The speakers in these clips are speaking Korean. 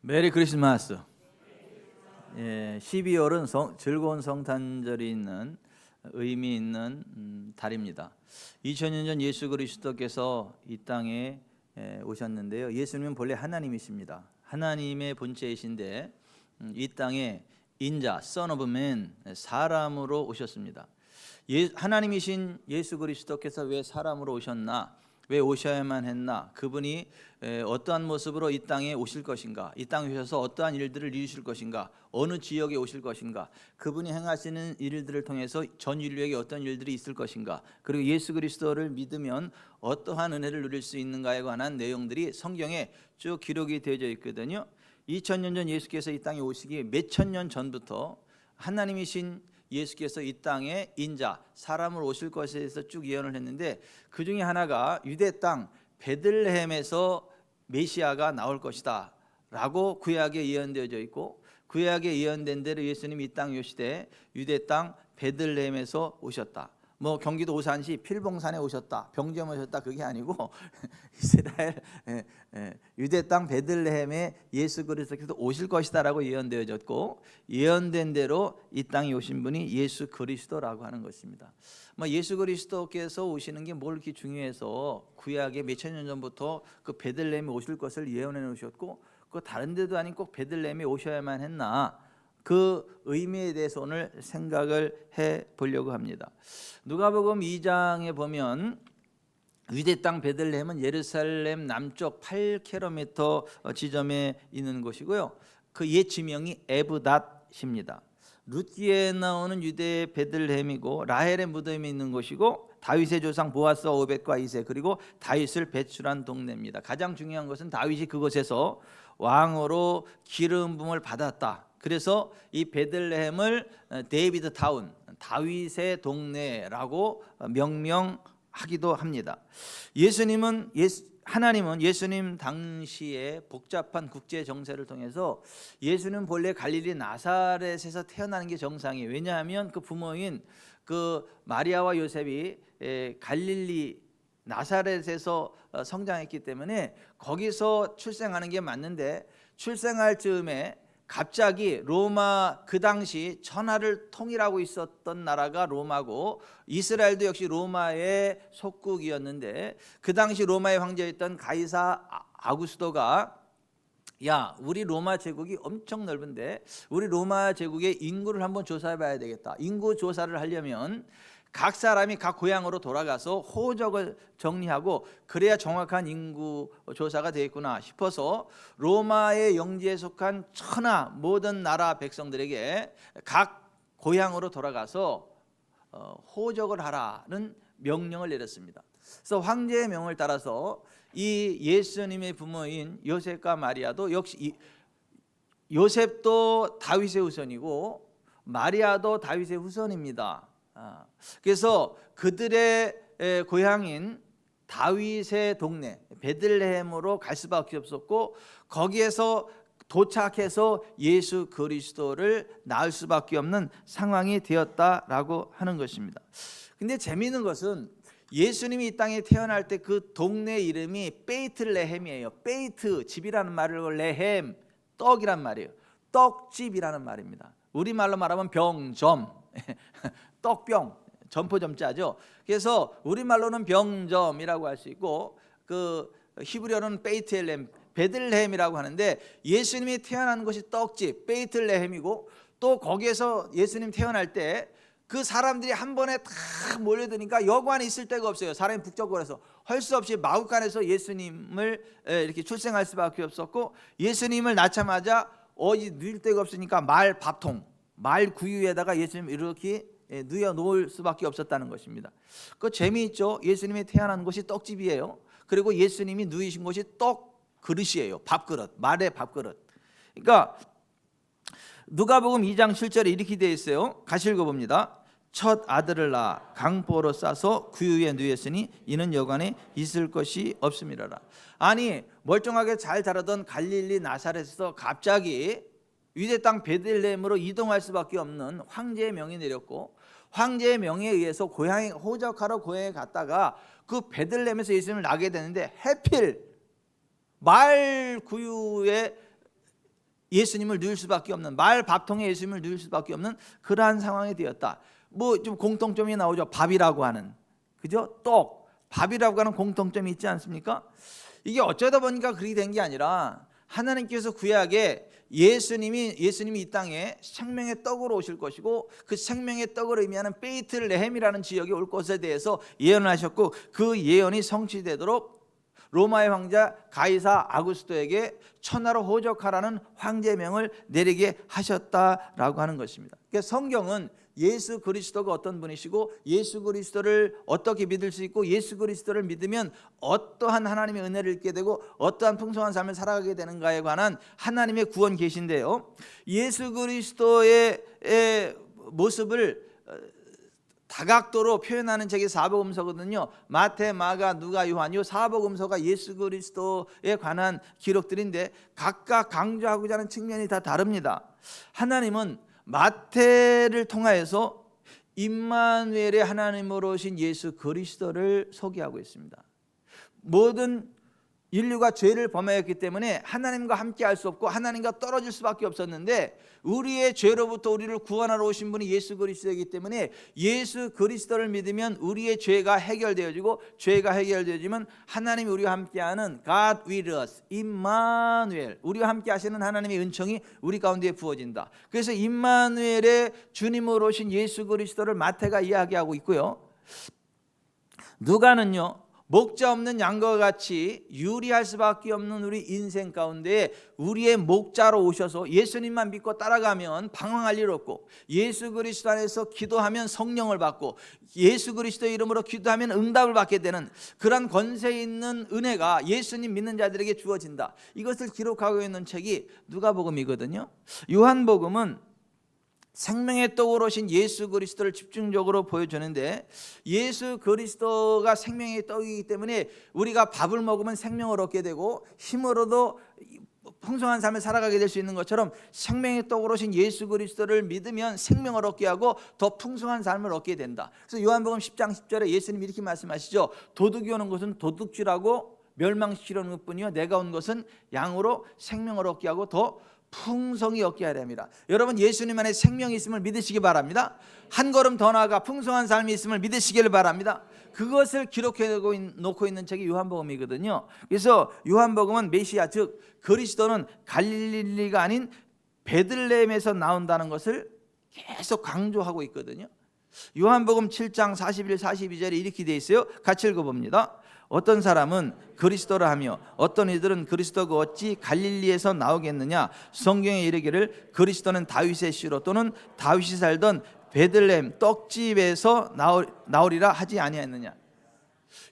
메리 크리스마스. 12월은 즐거운 성탄절이 있는 의미 있는 달입니다. 2000년 전 예수 그리스도께서 이 땅에 오셨는데요. 예수님은 본래 하나님이십니다. 하나님의 본체이신데 이 땅에 인자, Son of Man, 사람으로 오셨습니다. 하나님이신 예수 그리스도께서 왜 사람으로 오셨나? 왜 오셔야만 했나? 그분이 어떠한 모습으로 이 땅에 오실 것인가? 이 땅에 오셔서 어떠한 일들을 이루실 것인가? 어느 지역에 오실 것인가? 그분이 행하시는 일들을 통해서 전 인류에게 어떤 일들이 있을 것인가? 그리고 예수 그리스도를 믿으면 어떠한 은혜를 누릴 수 있는가에 관한 내용들이 성경에 쭉 기록이 되어져 있거든요. 2000년 전 예수께서 이 땅에 오시기 몇천 년 전부터 하나님이신 예수께서 이 땅에 인자, 사람으로 오실 것에 대해서 쭉 예언을 했는데 그 중에 하나가 유대 땅 베들레헴에서 메시아가 나올 것이다 라고 구약에 예언되어져 있고, 구약에 예언된 대로 예수님이 이 땅에 오시되 유대 땅 베들레헴에서 오셨다. 경기도 오산시 필봉산에 오셨다, 병점에 오셨다, 그게 아니고 이스라엘 유대 땅 베들레헴에 예수 그리스도께서 오실 것이다라고 예언되어졌고, 예언된 대로 이 땅에 오신 분이 예수 그리스도라고 하는 것입니다. 예수 그리스도께서 오시는 게 뭘 이렇게 중요해서 구약에 몇천 년 전부터 그 베들레헴에 오실 것을 예언해 놓으셨고, 그 다른 데도 아닌 꼭 베들레헴에 오셔야만 했나? 그 의미에 대해서 오늘 생각을 해 보려고 합니다. 누가복음 2장에 보면 유대 땅 베들레헴은 예루살렘 남쪽 8km 지점에 있는 곳이고요. 그 옛 지명이 에브닷입니다. 룻기에 나오는 유대 베들레헴이고, 라헬의 무덤이 있는 곳이고, 다윗의 조상 보아스와 오벳과 이세, 그리고 다윗을 배출한 동네입니다. 가장 중요한 것은 다윗이 그곳에서 왕으로 기름 부음을 받았다. 그래서 이 베들레헴을 데이비드 타운, 다윗의 동네라고 명명하기도 합니다. 하나님은 예수님 당시에 복잡한 국제 정세를 통해서, 예수는 본래 갈릴리 나사렛에서 태어나는 게 정상이에요. 왜냐하면 그 부모인 그 마리아와 요셉이 갈릴리 나사렛에서 성장했기 때문에 거기서 출생하는 게 맞는데, 출생할 즈음에 갑자기 로마, 그 당시 천하를 통일하고 있었던 나라가 로마고, 이스라엘도 역시 로마의 속국이었는데, 그 당시 로마의 황제였던 가이사 아구스토가 우리 로마 제국이 엄청 넓은데 우리 로마 제국의 인구를 한번 조사해 봐야 되겠다. 인구 조사를 하려면 각 사람이 각 고향으로 돌아가서 호적을 정리하고 그래야 정확한 인구 조사가 되겠구나 싶어서 로마의 영지에 속한 천하 모든 나라 백성들에게 각 고향으로 돌아가서 호적을 하라는 명령을 내렸습니다. 그래서 황제의 명을 따라서 이 예수님의 부모인 요셉과 마리아도 역시 요셉도 다윗의 후손이고 마리아도 다윗의 후손입니다. 그래서 그들의 고향인 다윗의 동네 베들레헴으로 갈 수밖에 없었고, 거기에서 도착해서 예수 그리스도를 낳을 수밖에 없는 상황이 되었다라고 하는 것입니다. 근데 재미있는 것은 예수님이 이 땅에 태어날 때 그 동네 이름이 베이틀레헴이에요. 베이트, 집이라는 말을, 레헴, 떡이란 말이에요. 떡집이라는 말입니다. 우리말로 말하면 병점, 떡병, 점포점자죠. 그래서 우리말로는 병점이라고 할 수 있고, 그 히브리어로는 베이틀레헴, 베들레헴이라고 하는데, 예수님이 태어난 곳이 떡집, 베이틀레헴이고, 또 거기에서 예수님 태어날 때 그 사람들이 한 번에 다 몰려드니까 여관에 있을 데가 없어요. 사람이 북적거려서 할 수 없이 마구간에서 예수님을 이렇게 출생할 수밖에 없었고, 예수님을 낳자마자 어디 누일 데가 없으니까 말 밥통, 말 구유에다가 예수님을 이렇게 누워 놓을 수밖에 없었다는 것입니다. 그 재미있죠. 예수님이 태어난 곳이 떡집이에요. 그리고 예수님이 누이신 곳이 떡 그릇이에요. 밥그릇, 말의 밥그릇. 그러니까 누가복음 2장 7절에 이렇게 되어 있어요. 같이 읽어봅니다. 첫 아들을 낳아 강보로 싸서 구유에 누였으니 이는 여관에 있을 것이 없음이라라. 아니, 멀쩡하게 잘 자라던 갈릴리 나사렛에서 갑자기 유대 땅 베들레헴으로 이동할 수밖에 없는 황제의 명이 내렸고, 황제의 명에 의해서 고향에 호적하러 고향에 갔다가 그 베들레헴에서 예수님을 낳게 되는데, 해필 말 구유에 예수님을 누릴 수밖에 없는, 말 밥통에 예수님을 누릴 수밖에 없는 그러한 상황이 되었다. 뭐 좀 공통점이 나오죠. 밥이라고 하는, 그죠? 떡, 밥이라고 하는 공통점이 있지 않습니까? 이게 어쩌다 보니까 그렇게 된 게 아니라 하나님께서 구약에 예수님이 이 땅에 생명의 떡으로 오실 것이고 그 생명의 떡을 의미하는 베이틀레헴이라는 지역에 올 것에 대해서 예언을 하셨고, 그 예언이 성취되도록 로마의 황제 가이사 아구스토에게 천하로 호적하라는 황제명을 내리게 하셨다라고 하는 것입니다. 그러니까 성경은 예수 그리스도가 어떤 분이시고 예수 그리스도를 어떻게 믿을 수 있고 예수 그리스도를 믿으면 어떠한 하나님의 은혜를 얻게 되고 어떠한 풍성한 삶을 살아가게 되는가에 관한 하나님의 구원 계시인데요, 예수 그리스도의 모습을 다각도로 표현하는 책이 사복음서거든요. 마태, 마가, 누가, 요한, 이 사복음서가 예수 그리스도에 관한 기록들인데 각각 강조하고자 하는 측면이 다 다릅니다. 하나님은 마태를 통하여서 임마누엘의 하나님으로 오신 예수 그리스도를 소개하고 있습니다. 모든 인류가 죄를 범하였기 때문에 하나님과 함께 할 수 없고 하나님과 떨어질 수밖에 없었는데, 우리의 죄로부터 우리를 구원하러 오신 분이 예수 그리스도이기 때문에 예수 그리스도를 믿으면 우리의 죄가 해결되어지고, 죄가 해결되어지면 하나님이 우리와 함께하는 God with us, 임마누엘, 우리와 함께 하시는 하나님의 은총이 우리 가운데 부어진다. 그래서 임마누엘의 주님으로 오신 예수 그리스도를 마태가 이야기하고 있고요, 누가는요 목자 없는 양과 같이 유리할 수밖에 없는 우리 인생 가운데 우리의 목자로 오셔서 예수님만 믿고 따라가면 방황할 일 없고, 예수 그리스도 안에서 기도하면 성령을 받고, 예수 그리스도의 이름으로 기도하면 응답을 받게 되는 그런 권세 있는 은혜가 예수님 믿는 자들에게 주어진다. 이것을 기록하고 있는 책이 누가복음이거든요. 요한복음은 생명의 떡으로 오신 예수 그리스도를 집중적으로 보여주는데, 예수 그리스도가 생명의 떡이기 때문에 우리가 밥을 먹으면 생명을 얻게 되고 힘으로도 풍성한 삶을 살아가게 될 수 있는 것처럼, 생명의 떡으로 오신 예수 그리스도를 믿으면 생명을 얻게 하고 더 풍성한 삶을 얻게 된다. 그래서 요한복음 10장 10절에 예수님이 이렇게 말씀하시죠. 도둑이 오는 것은 도둑질하고 멸망시키려는 것뿐이요 내가 온 것은 양으로 생명을 얻게 하고 더 풍성히 얻게 하려 합니다. 여러분, 예수님 안에 생명이 있음을 믿으시기 바랍니다. 한 걸음 더 나아가 풍성한 삶이 있음을 믿으시기를 바랍니다. 그것을 기록해 놓고 있는 책이 요한복음이거든요. 그래서 요한복음은 메시아, 즉 그리스도는 갈릴리가 아닌 베들레헴에서 나온다는 것을 계속 강조하고 있거든요. 요한복음 7장 41, 42절에 이렇게 되어 있어요. 같이 읽어봅니다. 어떤 사람은 그리스도라 하며 어떤 이들은 그리스도가 어찌 갈릴리에서 나오겠느냐. 성경에 이르기를 그리스도는 다윗의 씨로 또는 다윗이 살던 베들레헴 떡집에서 나오리라 하지 아니하였느냐.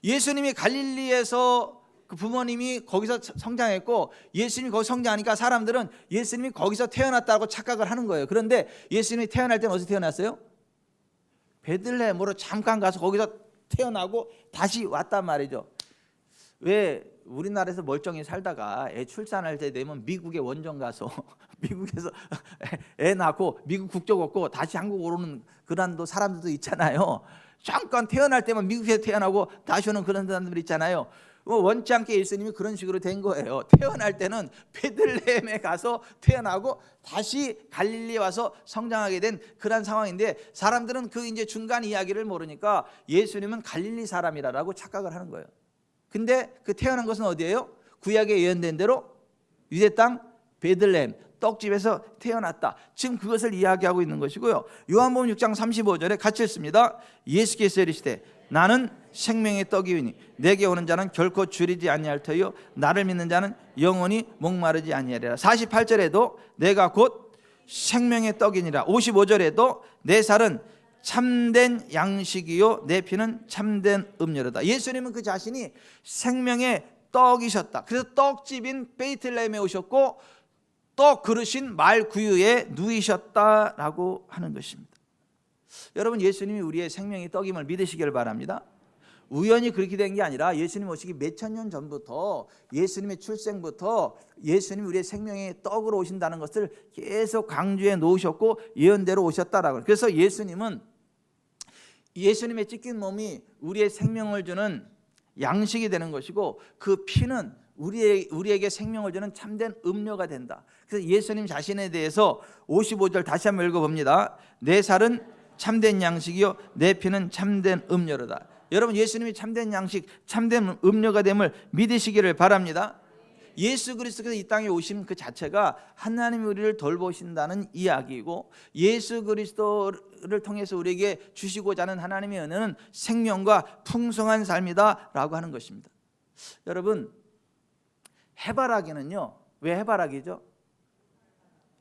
예수님이 갈릴리에서 그 부모님이 거기서 성장했고 예수님이 거기서 성장하니까 사람들은 예수님이 거기서 태어났다고 착각을 하는 거예요. 그런데 예수님이 태어날 때는 어디서 태어났어요? 베들레헴으로 잠깐 가서 거기서 태어나고 다시 왔단 말이죠. 왜 우리나라에서 멀쩡히 살다가 애 출산할 때 되면 미국에 원정 가서 미국에서 애 낳고 미국 국적 얻고 다시 한국 오는 그런 사람들도 있잖아요. 잠깐 태어날 때만 미국에서 태어나고 다시 오는 그런 사람들 있잖아요. 원치 않게 예수님이 그런 식으로 된 거예요. 태어날 때는 베들레헴에 가서 태어나고 다시 갈릴리에 와서 성장하게 된 그런 상황인데, 사람들은 그 이제 중간 이야기를 모르니까 예수님은 갈릴리 사람이라고 착각을 하는 거예요. 근데 그 태어난 것은 어디예요? 구약에 예언된 대로 유대 땅 베들레헴 떡집에서 태어났다. 지금 그것을 이야기하고 있는 것이고요. 요한복음 6장 35절에 같이 읽습니다. 예수께서 이르시되 나는 생명의 떡이오니 내게 오는 자는 결코 줄이지 아니할 터이요 나를 믿는 자는 영원히 목마르지 아니하리라. 48절에도 내가 곧 생명의 떡이니라. 55절에도 내 살은 참된 양식이요 내 피는 참된 음료로다. 예수님은 그 자신이 생명의 떡이셨다. 그래서 떡집인 베이틀레헴에 오셨고 떡 그르신 말 구유에 누이셨다라고 하는 것입니다. 여러분, 예수님이 우리의 생명의 떡임을 믿으시길 바랍니다. 우연히 그렇게 된 게 아니라 예수님 오시기 몇천 년 전부터, 예수님의 출생부터 예수님이 우리의 생명의 떡으로 오신다는 것을 계속 강조해 놓으셨고 예언대로 오셨다라고. 그래서 예수님의 찢긴 몸이 우리의 생명을 주는 양식이 되는 것이고, 그 피는 우리에게 생명을 주는 참된 음료가 된다. 그래서 예수님 자신에 대해서 55절 다시 한번 읽어봅니다. 내 살은 참된 양식이요 내 피는 참된 음료로다. 여러분, 예수님이 참된 양식, 참된 음료가 됨을 믿으시기를 바랍니다. 예수 그리스도께서 이 땅에 오신 그 자체가 하나님이 우리를 돌보신다는 이야기이고, 예수 그리스도를 통해서 우리에게 주시고자 하는 하나님의 은혜는 생명과 풍성한 삶이다 라고 하는 것입니다. 여러분, 해바라기는요, 왜 해바라기죠?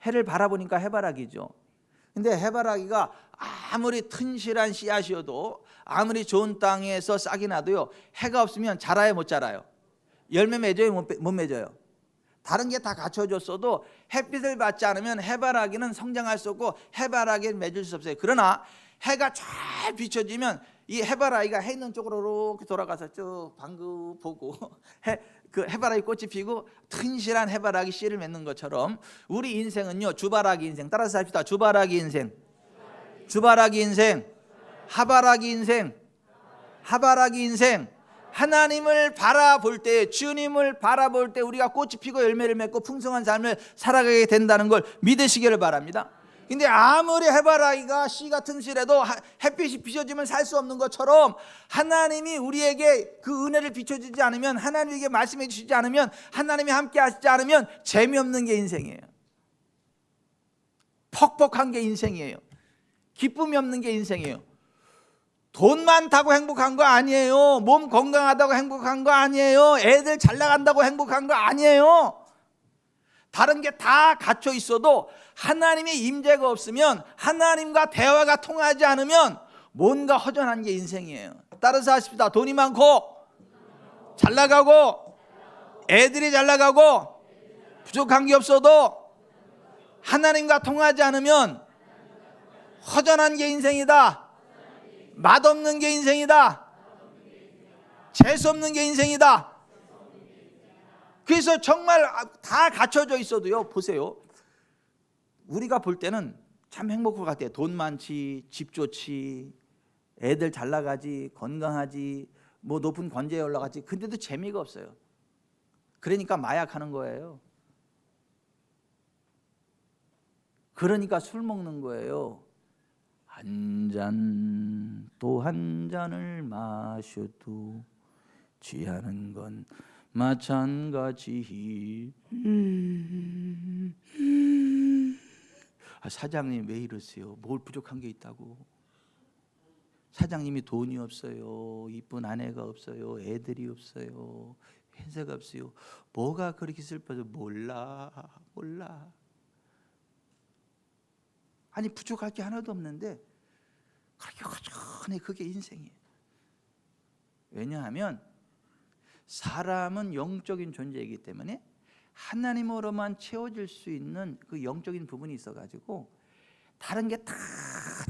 해를 바라보니까 해바라기죠. 근데 해바라기가 아무리 튼실한 씨앗이어도, 아무리 좋은 땅에서 싹이 나도요, 해가 없으면 자라요, 못 자라요? 열매 맺어요, 못 맺어요? 다른 게 다 갖춰졌어도 햇빛을 받지 않으면 해바라기는 성장할 수 없고 해바라기를 맺을 수 없어요. 그러나 해가 잘 비춰지면 이 해바라기가 해 있는 쪽으로 이렇게 돌아가서 쭉 방긋 보고 그 해바라기 꽃이 피고 튼실한 해바라기 씨를 맺는 것처럼 우리 인생은요, 주바라기 인생. 따라서 합시다. 주바라기 인생, 주바라기 인생, 하바라기 인생, 하바라기 인생. 하나님을 바라볼 때, 주님을 바라볼 때 우리가 꽃이 피고 열매를 맺고 풍성한 삶을 살아가게 된다는 걸 믿으시기를 바랍니다. 근데 아무리 해바라기가 씨 같은 실에도 햇빛이 비춰지면 살 수 없는 것처럼, 하나님이 우리에게 그 은혜를 비춰주지 않으면, 하나님에게 말씀해 주시지 않으면, 하나님이 함께 하시지 않으면 재미없는 게 인생이에요. 퍽퍽한 게 인생이에요. 기쁨이 없는 게 인생이에요. 돈 많다고 행복한 거 아니에요. 몸 건강하다고 행복한 거 아니에요. 애들 잘 나간다고 행복한 거 아니에요. 다른 게 다 갖춰 있어도 하나님의 임재가 없으면, 하나님과 대화가 통하지 않으면 뭔가 허전한 게 인생이에요. 따라서 하십시다. 돈이 많고 잘 나가고 애들이 잘 나가고 부족한 게 없어도 하나님과 통하지 않으면 허전한 게 인생이다. 맛없는 게 인생이다. 재수없는 게 인생이다. 그래서 정말 다 갖춰져 있어도요, 보세요, 우리가 볼 때는 참 행복할 것 같아요. 돈 많지, 집 좋지, 애들 잘 나가지, 건강하지, 뭐 높은 관제에 올라가지. 근데도 재미가 없어요. 그러니까 마약하는 거예요. 그러니까 술 먹는 거예요. 한 잔 또 한 잔을 마셔도 취하는 건 마찬가지. 사장님 왜 이러세요? 뭘 부족한 게 있다고? 사장님이 돈이 없어요, 이쁜 아내가 없어요, 애들이 없어요, 회사가 없어요. 뭐가 그렇게 슬퍼서? 몰라. 아니, 부족할 게 하나도 없는데 그렇게 허전해. 그게 인생이에요. 왜냐하면 사람은 영적인 존재이기 때문에 하나님으로만 채워질 수 있는 그 영적인 부분이 있어가지고, 다른 게 다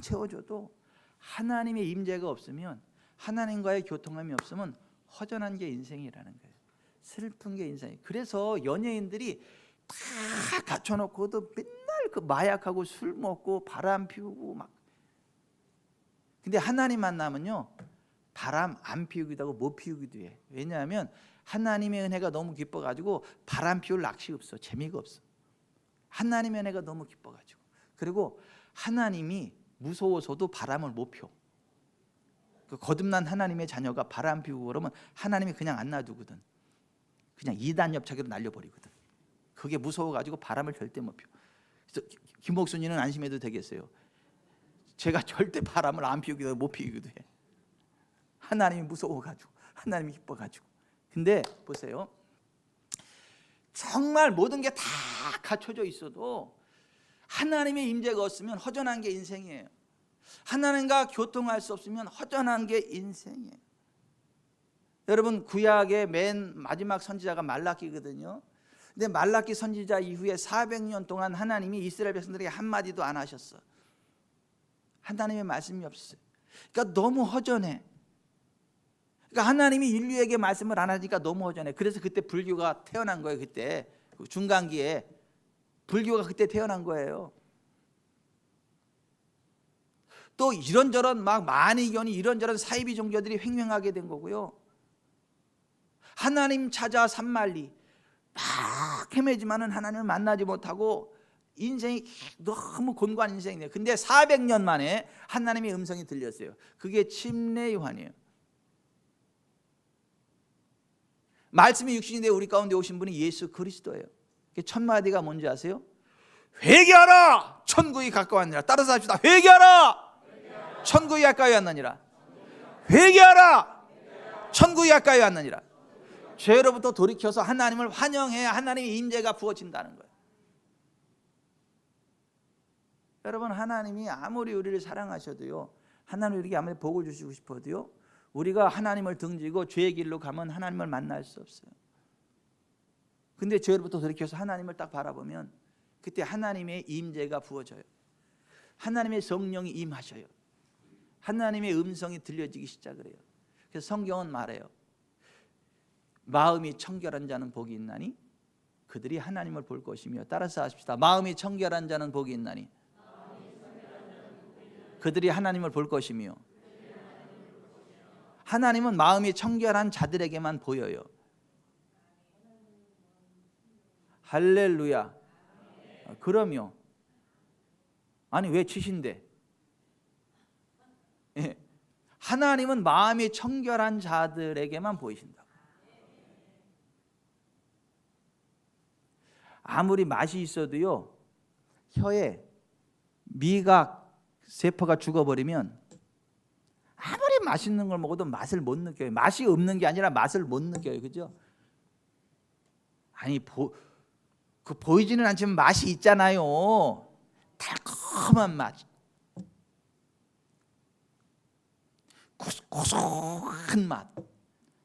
채워줘도 하나님의 임재가 없으면, 하나님과의 교통함이 없으면 허전한 게 인생이라는 거예요. 슬픈 게 인생이에요. 그래서 연예인들이 다 갖춰놓고도 맨날 그 마약하고 술 먹고 바람 피우고 막. 근데 하나님 만나면요, 바람 안 피우기도 하고 못 피우기도 해. 왜냐하면 하나님의 은혜가 너무 기뻐가지고 바람 피울 낚시 없어. 재미가 없어. 하나님의 은혜가 너무 기뻐가지고. 그리고 하나님이 무서워서도 바람을 못 펴. 그 거듭난 하나님의 자녀가 바람 피우고 그러면 하나님이 그냥 안 놔두거든. 그냥 2단 옆차기로 날려버리거든. 그게 무서워가지고 바람을 절대 못 펴. 그래서 김목순이는 안심해도 되겠어요. 제가 절대 바람을 안 피우기도 하고 못 피우기도 해. 하나님이 무서워가지고, 하나님이 기뻐가지고. 근데 보세요, 정말 모든 게 다 갖춰져 있어도 하나님의 임재가 없으면 허전한 게 인생이에요. 하나님과 교통할 수 없으면 허전한 게 인생이에요. 여러분, 구약의 맨 마지막 선지자가 말라기거든요. 근데 말라기 선지자 이후에 400년 동안 하나님이 이스라엘 백성들에게 한마디도 안 하셨어. 하나님의 말씀이 없어요. 그러니까 너무 허전해. 그러니까 하나님이 인류에게 말씀을 안 하니까 너무 허전해. 그래서 그때 불교가 태어난 거예요. 그때 중간기에 불교가 그때 태어난 거예요. 또 이런저런 막 만이견이 이런저런 사이비 종교들이 횡행하게 된 거고요. 하나님 찾아 산만리 막 헤매지만은 하나님을 만나지 못하고 인생이 너무 곤고한 인생이네요. 근데 400년 만에 하나님의 음성이 들렸어요. 그게 침례 요한이에요. 말씀이 육신이 되어 우리 가운데 오신 분이 예수 그리스도예요. 첫 마디가 뭔지 아세요? 회개하라, 천국이 가까웠느니라. 따라서 합시다. 회개하라, 천국이 가까이 왔느니라. 회개하라, 천국이 가까이 왔느니라. 죄로부터 돌이켜서 하나님을 환영해야 하나님의 임재가 부어진다는 거예요. 여러분, 하나님이 아무리 우리를 사랑하셔도요, 하나님 우리에게 아무리 복을 주시고 싶어도요, 우리가 하나님을 등지고 죄의 길로 가면 하나님을 만날 수 없어요. 근데 죄로부터 돌이켜서 하나님을 딱 바라보면 그때 하나님의 임재가 부어져요. 하나님의 성령이 임하셔요. 하나님의 음성이 들려지기 시작을 해요. 그래서 성경은 말해요. 마음이 청결한 자는 복이 있나니 그들이 하나님을 볼 것이며. 따라서 하십시다. 마음이 청결한 자는 복이 있나니 그들이 하나님을 볼 것이며. 하나님은 마음이 청결한 자들에게만 보여요. 할렐루야. 그럼요. 아니 왜 치신데? 하나님은 마음이 청결한 자들에게만 보이신다. 아무리 맛이 있어도요, 혀에 미각 세포가 죽어버리면 아무리 맛있는 걸 먹어도 맛을 못 느껴요. 맛이 없는 게 아니라 맛을 못 느껴요. 그죠? 아니 보이지는 않지만 맛이 있잖아요. 달콤한 맛, 고소한 맛,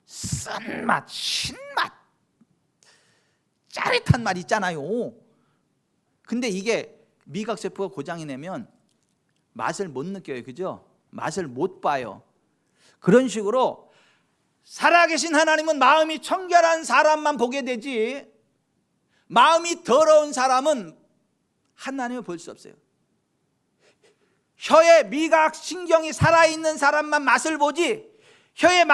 쓴 맛, 신맛, 짜릿한 맛 있잖아요. 근데 이게 미각세포가 고장이 내면 맛을 못 느껴요. 그죠? 맛을 못 봐요. 그런 식으로 살아계신 하나님은 마음이 청결한 사람만 보게 되지, 마음이 더러운 사람은 하나님을 볼 수 없어요. 혀의 미각 신경이 살아있는 사람만 맛을 보지, 혀의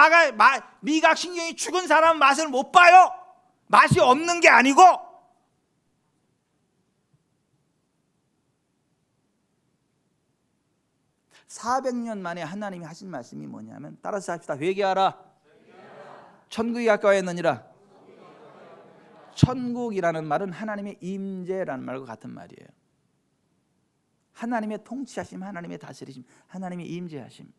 미각 신경이 죽은 사람은 맛을 못 봐요. 맛이 없는 게 아니고. (400년) 만에 하나님이 하신 말씀이 뭐냐면, 따라서 합시다. 회개하라, 천국이 가까이했느니라. 천국이라는 말은 하나님의 임재라는 말과 같은 말이에요. 하나님의 통치하심, 하나님의 다스리심, 하나님의 임재하심.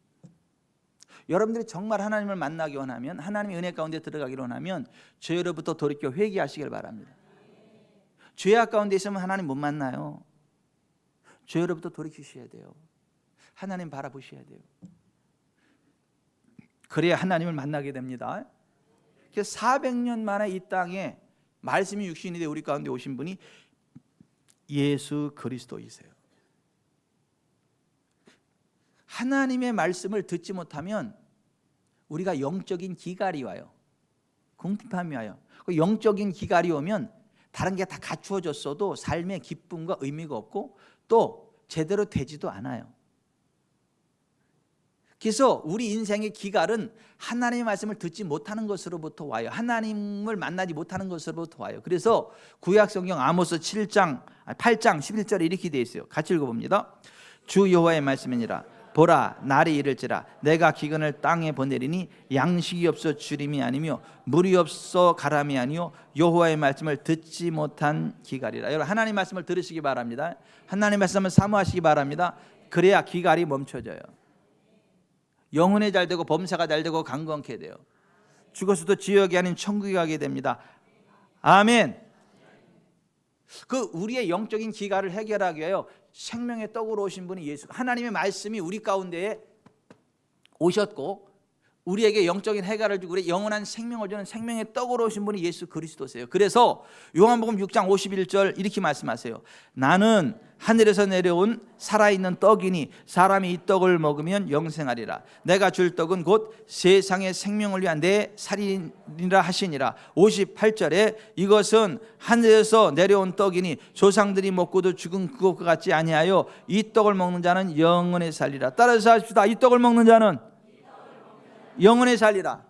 여러분들이 정말 하나님을 만나기 원하면, 하나님의 은혜 가운데 들어가기를 원하면 죄로부터 돌이켜 회개하시길 바랍니다. 죄악 가운데 있으면 하나님 못 만나요. 죄로부터 돌이키셔야 돼요. 하나님 바라보셔야 돼요. 그래야 하나님을 만나게 됩니다. 그래서 400년 만에 이 땅에 말씀이 육신이 되어 우리 가운데 오신 분이 예수 그리스도이세요. 하나님의 말씀을 듣지 못하면 우리가 영적인 기갈이 와요. 궁핍함이 와요. 그 영적인 기갈이 오면 다른 게 다 갖추어졌어도 삶의 기쁨과 의미가 없고 또 제대로 되지도 않아요. 그래서 우리 인생의 기갈은 하나님의 말씀을 듣지 못하는 것으로부터 와요. 하나님을 만나지 못하는 것으로부터 와요. 그래서 구약성경 아모스 8장 11절에 이렇게 되어 있어요. 같이 읽어봅니다. 주 여호와의 말씀이니라. 보라, 날이 이를지라 내가 기근을 땅에 보내리니 양식이 없어 주림이 아니며 물이 없어 가람이 아니요 여호와의 말씀을 듣지 못한 기갈이라. 여러분, 하나님 말씀을 들으시기 바랍니다. 하나님 말씀을 사모하시기 바랍니다. 그래야 기갈이 멈춰져요. 영혼이 잘 되고 범사가 잘 되고 강건케 돼요. 죽어서도 지옥이 아닌 천국에 가게 됩니다. 아멘. 그 우리의 영적인 기갈을 해결하기 위하여 생명의 떡으로 오신 분이 예수, 하나님의 말씀이 우리 가운데에 오셨고 우리에게 영적인 해결을 주고 우리 영원한 생명을 주는 생명의 떡으로 오신 분이 예수 그리스도세요. 그래서 요한복음 6장 51절 이렇게 말씀하세요. 나는 하늘에서 내려온 살아있는 떡이니 사람이 이 떡을 먹으면 영생하리라. 내가 줄 떡은 곧 세상의 생명을 위한 내 살이니라 하시니라. 58절에 이것은 하늘에서 내려온 떡이니 조상들이 먹고도 죽은 그것과 같지 아니하여 이 떡을 먹는 자는 영원히 살리라. 따라서 하십시다. 이 떡을 먹는 자는 영원히 살리라.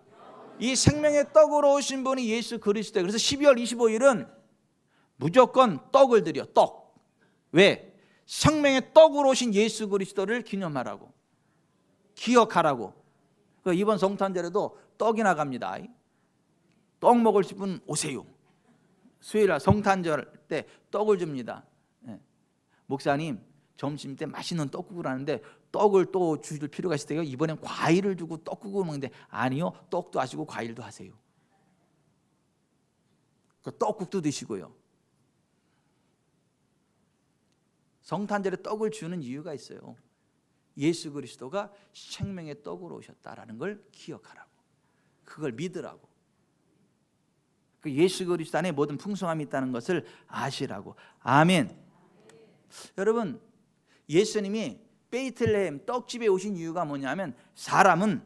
이 생명의 떡으로 오신 분이 예수 그리스도예요. 그래서 12월 25일은 무조건 떡을 드려. 떡. 왜? 생명의 떡으로 오신 예수 그리스도를 기념하라고, 기억하라고. 이번 성탄절에도 떡이나 갑니다. 떡 먹을 분 오세요. 수요일 날 성탄절 때 떡을 줍니다. 목사님 점심 때 맛있는 떡국을 하는데 떡을 또 줄 필요가 있을 때요, 이번엔 과일을 주고 떡국을 먹는데, 아니요, 떡도 하시고 과일도 하세요. 떡국도 드시고요. 성탄절에 떡을 주는 이유가 있어요. 예수 그리스도가 생명의 떡으로 오셨다라는 걸 기억하라고, 그걸 믿으라고, 그 예수 그리스도 안에 모든 풍성함이 있다는 것을 아시라고. 아멘. 여러분, 예수님이 베이틀레헴 떡집에 오신 이유가 뭐냐면, 사람은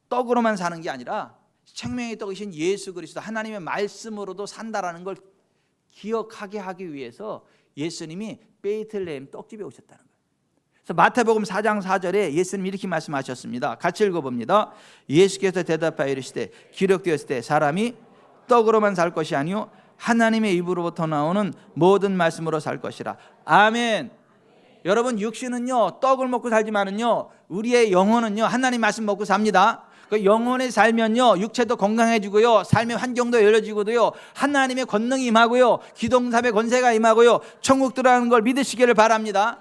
떡으로만 사는 게 아니라 생명의 떡이신 예수 그리스도 하나님의 말씀으로도 산다라는 걸 기억하게 하기 위해서 예수님이 베이틀레헴 떡집에 오셨다는 거예요. 그래서 마태복음 4장 4절에 예수님이 이렇게 말씀하셨습니다. 같이 읽어봅니다. 예수께서 대답하여 이르시되 기록되었을 때 사람이 떡으로만 살 것이 아니요 하나님의 입으로부터 나오는 모든 말씀으로 살 것이라. 아멘. 여러분, 육신은요 떡을 먹고 살지만은요 우리의 영혼은요 하나님 말씀 먹고 삽니다. 그 영혼에 살면요 육체도 건강해지고요, 삶의 환경도 열려지고요, 하나님의 권능이 임하고요, 기동삼의 권세가 임하고요, 천국 들어가는 걸 믿으시기를 바랍니다.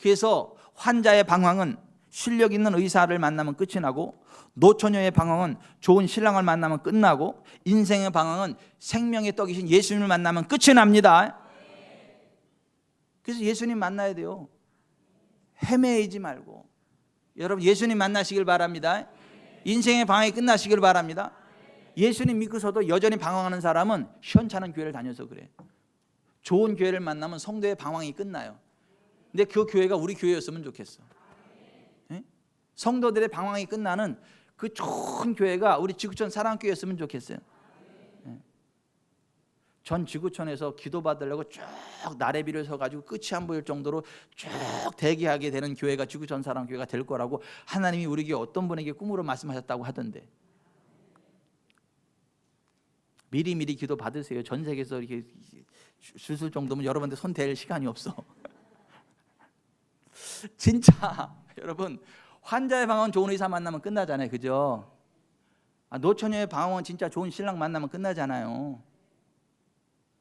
그래서 환자의 방황은 실력 있는 의사를 만나면 끝이 나고, 노처녀의 방황은 좋은 신랑을 만나면 끝나고, 인생의 방황은 생명의 떡이신 예수님을 만나면 끝이 납니다. 그래서 예수님 만나야 돼요. 헤매이지 말고 여러분 예수님 만나시길 바랍니다. 인생의 방황이 끝나시길 바랍니다. 예수님 믿고서도 여전히 방황하는 사람은 시원찮은 교회를 다녀서 그래. 좋은 교회를 만나면 성도의 방황이 끝나요. 근데 그 교회가 우리 교회였으면 좋겠어. 네? 성도들의 방황이 끝나는 그 좋은 교회가 우리 지구촌 사랑교회였으면 좋겠어요. 네. 전 지구촌에서 기도받으려고 쭉 나래비를 서가지고 끝이 안 보일 정도로 쭉 대기하게 되는 교회가 지구촌 사랑교회가 될 거라고 하나님이 우리 교회 어떤 분에게 꿈으로 말씀하셨다고 하던데, 미리미리 기도 받으세요. 전 세계에서 이렇게 줄쓸 정도면 여러분들 손 댈 시간이 없어. 진짜 여러분, 환자의 방황은 좋은 의사 만나면 끝나잖아요, 그죠? 노처녀의 방황은 진짜 좋은 신랑 만나면 끝나잖아요.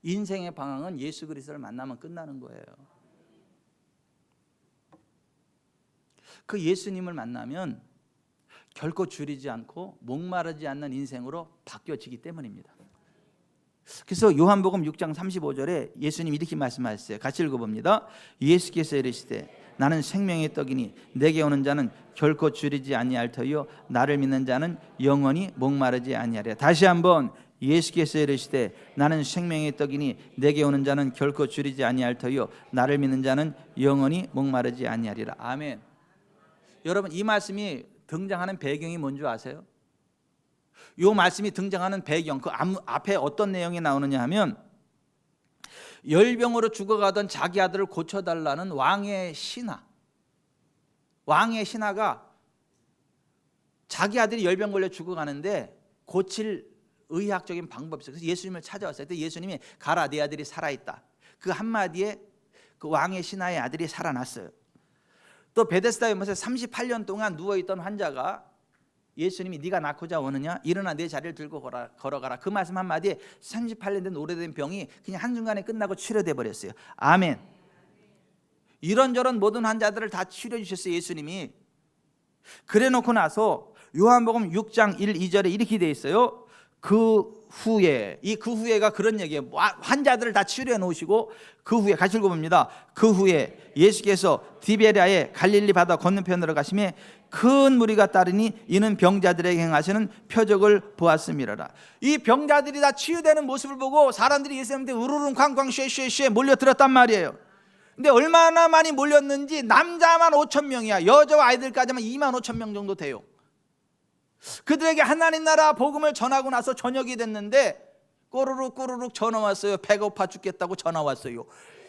인생의 방황은 예수 그리스도를 만나면 끝나는 거예요. 그 예수님을 만나면 결코 줄이지 않고 목마르지 않는 인생으로 바뀌어지기 때문입니다. 그래서 요한복음 6장 35절에 예수님 이렇게 말씀하셨어요. 같이 읽어봅니다. 예수께서 이르시되 나는 생명의 떡이니 내게 오는 자는 결코 줄이지 아니할 터이요 나를 믿는 자는 영원히 목마르지 아니하리라. 다시 한번, 예수께서 이르시되 나는 생명의 떡이니 내게 오는 자는 결코 줄이지 아니할 터이요 나를 믿는 자는 영원히 목마르지 아니하리라. 아멘. 여러분, 이 말씀이 등장하는 배경이 뭔지 아세요? 이 말씀이 등장하는 배경, 그 앞에 어떤 내용이 나오느냐 하면, 열병으로 죽어가던 자기 아들을 고쳐달라는 왕의 신하가 자기 아들이 열병 걸려 죽어가는데 고칠 의학적인 방법이 있어요. 그래서 예수님을 찾아왔어요. 그때 예수님이 가라, 내 아들이 살아있다. 그 한마디에 그 왕의 신하의 아들이 살아났어요. 또 베데스다 연못에 38년 동안 누워있던 환자가 예수님이 네가 낳고자 오느냐? 일어나 내 자리를 들고 걸어가라. 그 말씀 한마디에 38년 된 오래된 병이 그냥 한순간에 끝나고 치료돼 버렸어요. 아멘. 이런저런 모든 환자들을 다 치료해 주셨어요, 예수님이. 그래 놓고 나서 요한복음 6장 1, 2절에 이렇게 돼 있어요. 그 후에가 그런 얘기예요. 환자들을 다 치료해 놓으시고 그 후에 같이 읽어봅니다. 그 후에 예수께서 디베랴의 갈릴리 바다 건너편으로 가시매 큰 무리가 따르니 이는 병자들에게 행하시는 표적을 보았음이라라. 이 병자들이 다 치유되는 모습을 보고 사람들이 예수님한테 우르릉 쾅쾅 쉐쉐쉐 몰려들었단 말이에요. 근데 얼마나 많이 몰렸는지, 남자만 5,000명이야. 여자와 아이들까지만 25,000명 정도 돼요. 그들에게 하나님 나라 복음을 전하고 나서 저녁이 됐는데 꼬르륵 전화 왔어요. 배고파 죽겠다고 전화 왔어요.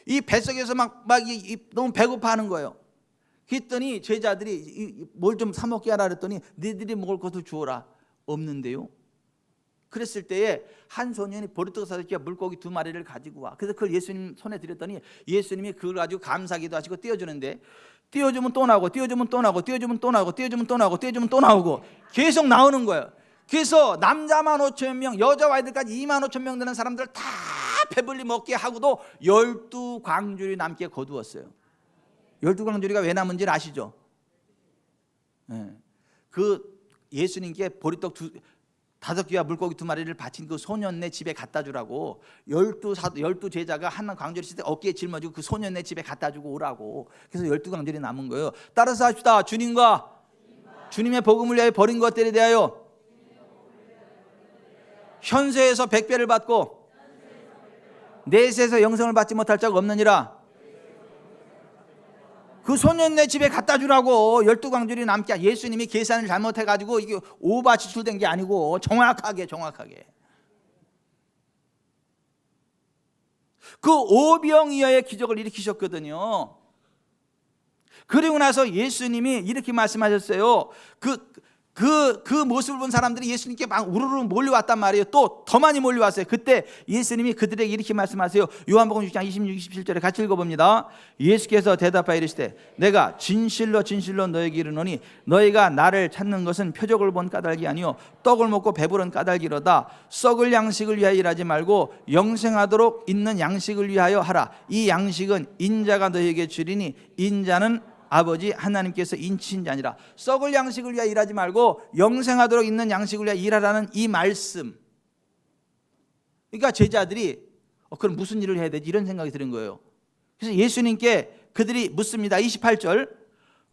이 뱃속에서 막 너무 배고파하는 거예요. 그랬더니 제자들이 뭘 좀 사 먹게 하라 그랬더니 너희들이 먹을 것을 주어라. 없는데요. 그랬을 때에 한 소년이 버릇떡 사서 물고기 2마리를 가지고 와. 그래서 그걸 예수님 손에 드렸더니 예수님이 그걸 가지고 감사기도 하시고 띄워주는데, 띄워주면 또 나오고, 띄워주면 또 나오고, 띄워주면 또 나오고, 띄워주면 또 나오고, 띄워주면 또 나오고, 계속 나오는 거예요. 그래서 남자만 5,000명, 여자와 아이들까지 25,000명 되는 사람들 다 배불리 먹게 하고도 12광줄이 남게 거두었어요. 12광줄이가 왜 남은지 아시죠? 네. 그 예수님께 보리떡 5개와 물고기 2마리를 바친 그 소년네 집에 갖다 주라고 12 제자가 한 광주리 있을 때 어깨에 짊어지고 그 소년네 집에 갖다 주고 오라고. 그래서 12광줄이 남은 거예요. 따라서 합시다. 주님과 주님의 복음을 위하여 버린 것들에 대하여 현세에서 100배를 받고 내세에서 영생을 받지 못할 자가 없느니라. 그 소년네 집에 갖다 주라고 12광줄이 남게. 예수님이 계산을 잘못해가지고 이게 오바 지출된 게 아니고 정확하게 그 오병이어의 기적을 일으키셨거든요. 그리고 나서 예수님이 이렇게 말씀하셨어요. 그 모습을 본 사람들이 예수님께 막 우르르 몰려왔단 말이에요. 또 더 많이 몰려왔어요. 그때 예수님이 그들에게 이렇게 말씀하세요. 요한복음 6장 26, 27절에 같이 읽어봅니다. 예수께서 대답하여 이르시되 내가 진실로 진실로 너에게 이르노니 너희가 나를 찾는 것은 표적을 본 까닭이 아니요 떡을 먹고 배부른 까닭이로다. 썩을 양식을 위하여 일하지 말고 영생하도록 있는 양식을 위하여 하라. 이 양식은 인자가 너희에게 주리니 인자는 아버지 하나님께서 인치신 자니라. 썩을 양식을 위하여 일하지 말고 영생하도록 있는 양식을 위하여 일하라는 이 말씀. 그러니까 제자들이 그럼 무슨 일을 해야 되지? 이런 생각이 드는 거예요. 그래서 예수님께 그들이 묻습니다. 28절,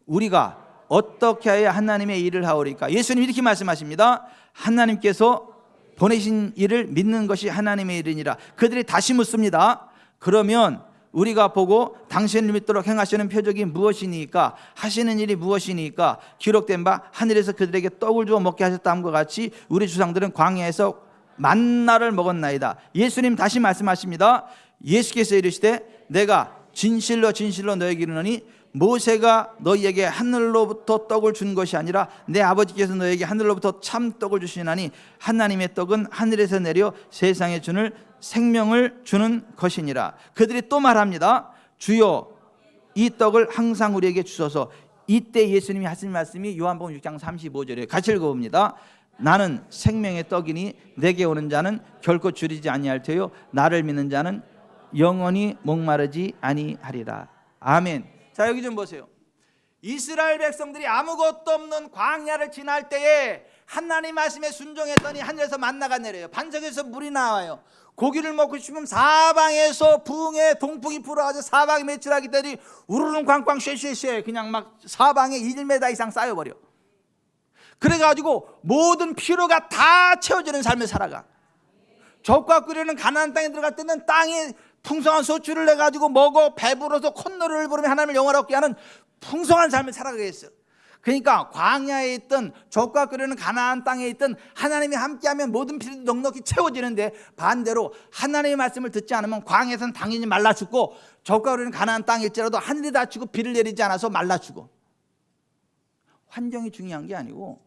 우리가 어떻게 해야 하나님의 일을 하오리까? 예수님 이렇게 말씀하십니다. 하나님께서 보내신 일을 믿는 것이 하나님의 일이니라. 그들이 다시 묻습니다. 그러면 우리가 보고 당신을 믿도록 행하시는 표적이 무엇이니까? 하시는 일이 무엇이니까? 기록된 바 하늘에서 그들에게 떡을 주어 먹게 하셨다함과 같이 우리 주상들은 광야에서 만나를 먹었나이다. 예수님 다시 말씀하십니다. 예수께서 이르시되 내가 진실로 진실로 너에게 이르노니 모세가 너희에게 하늘로부터 떡을 준 것이 아니라 내 아버지께서 너희에게 하늘로부터 참 떡을 주시나니 하나님의 떡은 하늘에서 내려 세상에 주는 생명을 주는 것이니라. 그들이 또 말합니다. 주여 이 떡을 항상 우리에게 주소서. 이때 예수님이 하신 말씀이 요한복음 6장 35절에 같이 읽어봅니다. 나는 생명의 떡이니 내게 오는 자는 결코 줄이지 아니할 테요 나를 믿는 자는 영원히 목마르지 아니하리라. 아멘. 자, 여기 좀 보세요. 이스라엘 백성들이 아무것도 없는 광야를 지날 때에 하나님 말씀에 순종했더니 하늘에서 만나가 내려요. 반석에서 물이 나와요. 고기를 먹고 싶으면 사방에서 부흥의 동풍이 불어가지고 사방에 매출하기 때문에 우르릉 꽝꽝 쉐쉐쉐 그냥 막 사방에 1m 이상 쌓여버려. 그래가지고 모든 필요가 다 채워지는 삶을 살아가. 젖과 꿀이는 가나안 땅에 들어갈 때는 땅에 풍성한 소출을 내가지고 먹어 배불러서 콧노래를 부르며 하나님을 영화롭게 하는 풍성한 삶을 살아가게 했어요. 그러니까 광야에 있던 젖과 꿀이는 가나안 땅에 있던 하나님이 함께하면 모든 필요도 넉넉히 채워지는데, 반대로 하나님의 말씀을 듣지 않으면 광야에서는 당연히 말라 죽고 젖과 꿀이는 가나안 땅일지라도 하늘이 닫히고 비를 내리지 않아서 말라 죽어. 환경이 중요한 게 아니고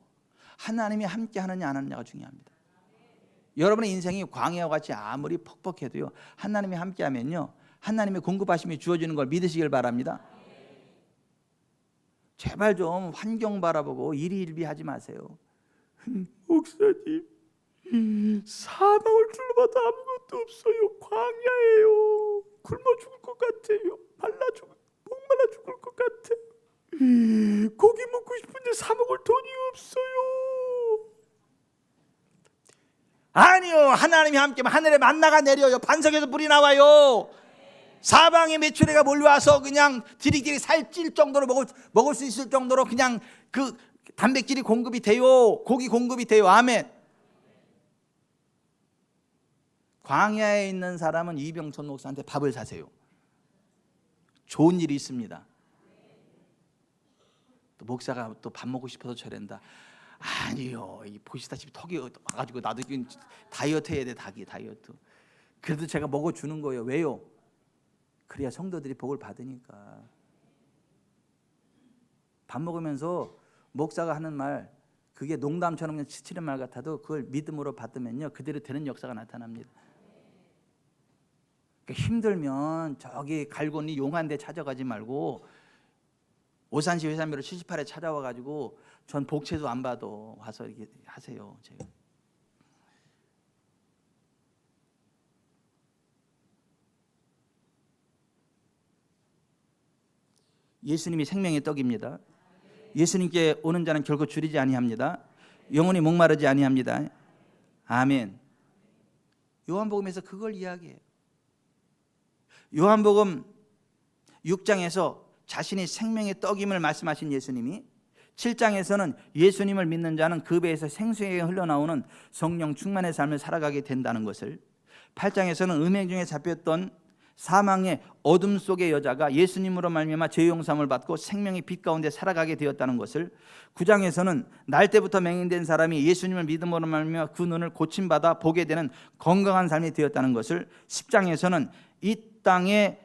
하나님이 함께하느냐 안 하느냐가 중요합니다. 여러분의 인생이 광야와 같이 아무리 퍽퍽해도요 하나님이 함께하면요 하나님의 공급하심이 주어지는 걸 믿으시길 바랍니다. 제발 좀 환경 바라보고 일희일비하지 마세요. 목사님, 사방을 둘러봐도 아무것도 없어요. 광야예요. 굶어 죽을 것 같아요. 목말라 죽을 것 같아요. 고기 먹고 싶은데 사 먹을 돈이 없어요. 아니요, 하나님이 함께하면 하늘에 만나가 내려요. 반석에서 불이 나와요. 사방에 메추리가 몰려와서 그냥 디리디리 살찔 정도로 먹을 수 있을 정도로 그냥 그 단백질이 공급이 돼요. 고기 공급이 돼요. 아멘. 광야에 있는 사람은 이병천 목사한테 밥을 사세요. 좋은 일이 있습니다. 또 목사가 또 밥 먹고 싶어서 저런다. 아니요, 보시다시피 턱이 와가지고 나도 다이어트 해야 돼. 다이어트. 그래도 제가 먹어주는 거예요. 왜요? 그래야 성도들이 복을 받으니까. 밥 먹으면서 목사가 하는 말 그게 농담처럼 그냥 지치는 말 같아도 그걸 믿음으로 받으면요 그대로 되는 역사가 나타납니다. 그러니까 힘들면 저기 갈고니 용한 데 찾아가지 말고 오산시 회산비로 78에 찾아와가지고 전 복채도 안 받아 와서 이렇게 하세요. 제가. 예수님이 생명의 떡입니다. 예수님께 오는 자는 결코 줄이지 아니합니다. 영원히 목마르지 아니합니다. 아멘. 요한복음에서 그걸 이야기해요. 요한복음 6장에서 자신이 생명의 떡임을 말씀하신 예수님이 7장에서는 예수님을 믿는 자는 그 배에서 생수에게 흘러나오는 성령 충만의 삶을 살아가게 된다는 것을, 8장에서는 음행 중에 잡혔던 사망의 어둠 속의 여자가 예수님으로 말미암아 죄 용서함을 받고 생명의 빛 가운데 살아가게 되었다는 것을, 9장에서는 날 때부터 맹인된 사람이 예수님을 믿음으로 말미암아 그 눈을 고침받아 보게 되는 건강한 삶이 되었다는 것을, 10장에서는 이 땅에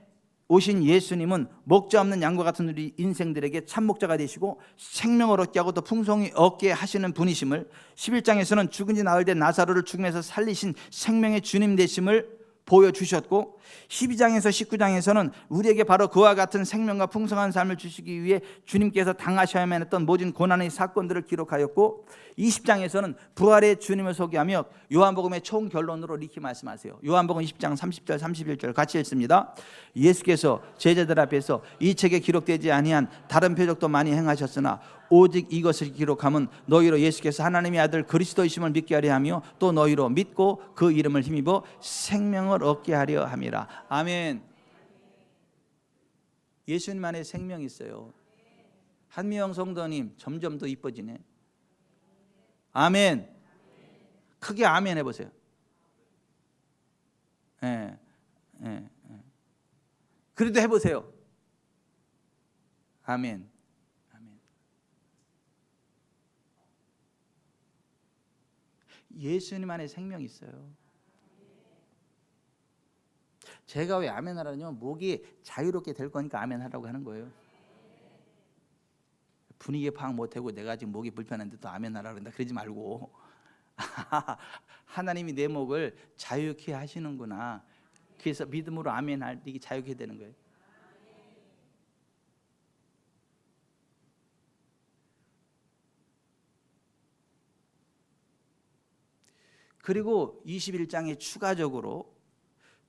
오신 예수님은 목자 없는 양과 같은 우리 인생들에게 참 목자가 되시고 생명을 얻게 하고 또 풍성히 얻게 하시는 분이심을, 11장에서는 죽은 지 나흘 된 나사로를 죽음에서 살리신 생명의 주님 되심을 보여주셨고, 12장에서 19장에서는 우리에게 바로 그와 같은 생명과 풍성한 삶을 주시기 위해 주님께서 당하셔야만 했던 모든 고난의 사건들을 기록하였고, 20장에서는 부활의 주님을 소개하며 요한복음의 총 결론으로 이렇게 말씀하세요. 요한복음 20장 30절 31절 같이 읽습니다. 예수께서 제자들 앞에서 이 책에 기록되지 아니한 다른 표적도 많이 행하셨으나 오직 이것을 기록함은 너희로 예수께서 하나님의 아들 그리스도이심을 믿게 하려 하며 또 너희로 믿고 그 이름을 힘입어 생명을 얻게 하려 함이라. 아멘. 예수님 안에 생명이 있어요. 한미영 성도님 점점 더 이뻐지네. 아멘. 크게 아멘 해보세요. 예, 예, 예. 그래도 해보세요. 아멘. 예수님 안에 생명이 있어요. 제가 왜 아멘 하라냐면 목이 자유롭게 될 거니까 아멘 하라고 하는 거예요. 분위기 파악 못하고 내가 지금 목이 불편한데 또 아멘 하라고 그런다 그러지 말고 하나님이 내 목을 자유케 하시는구나. 그래서 믿음으로 아멘 할 때 이게 자유케 되는 거예요. 그리고 21장에 추가적으로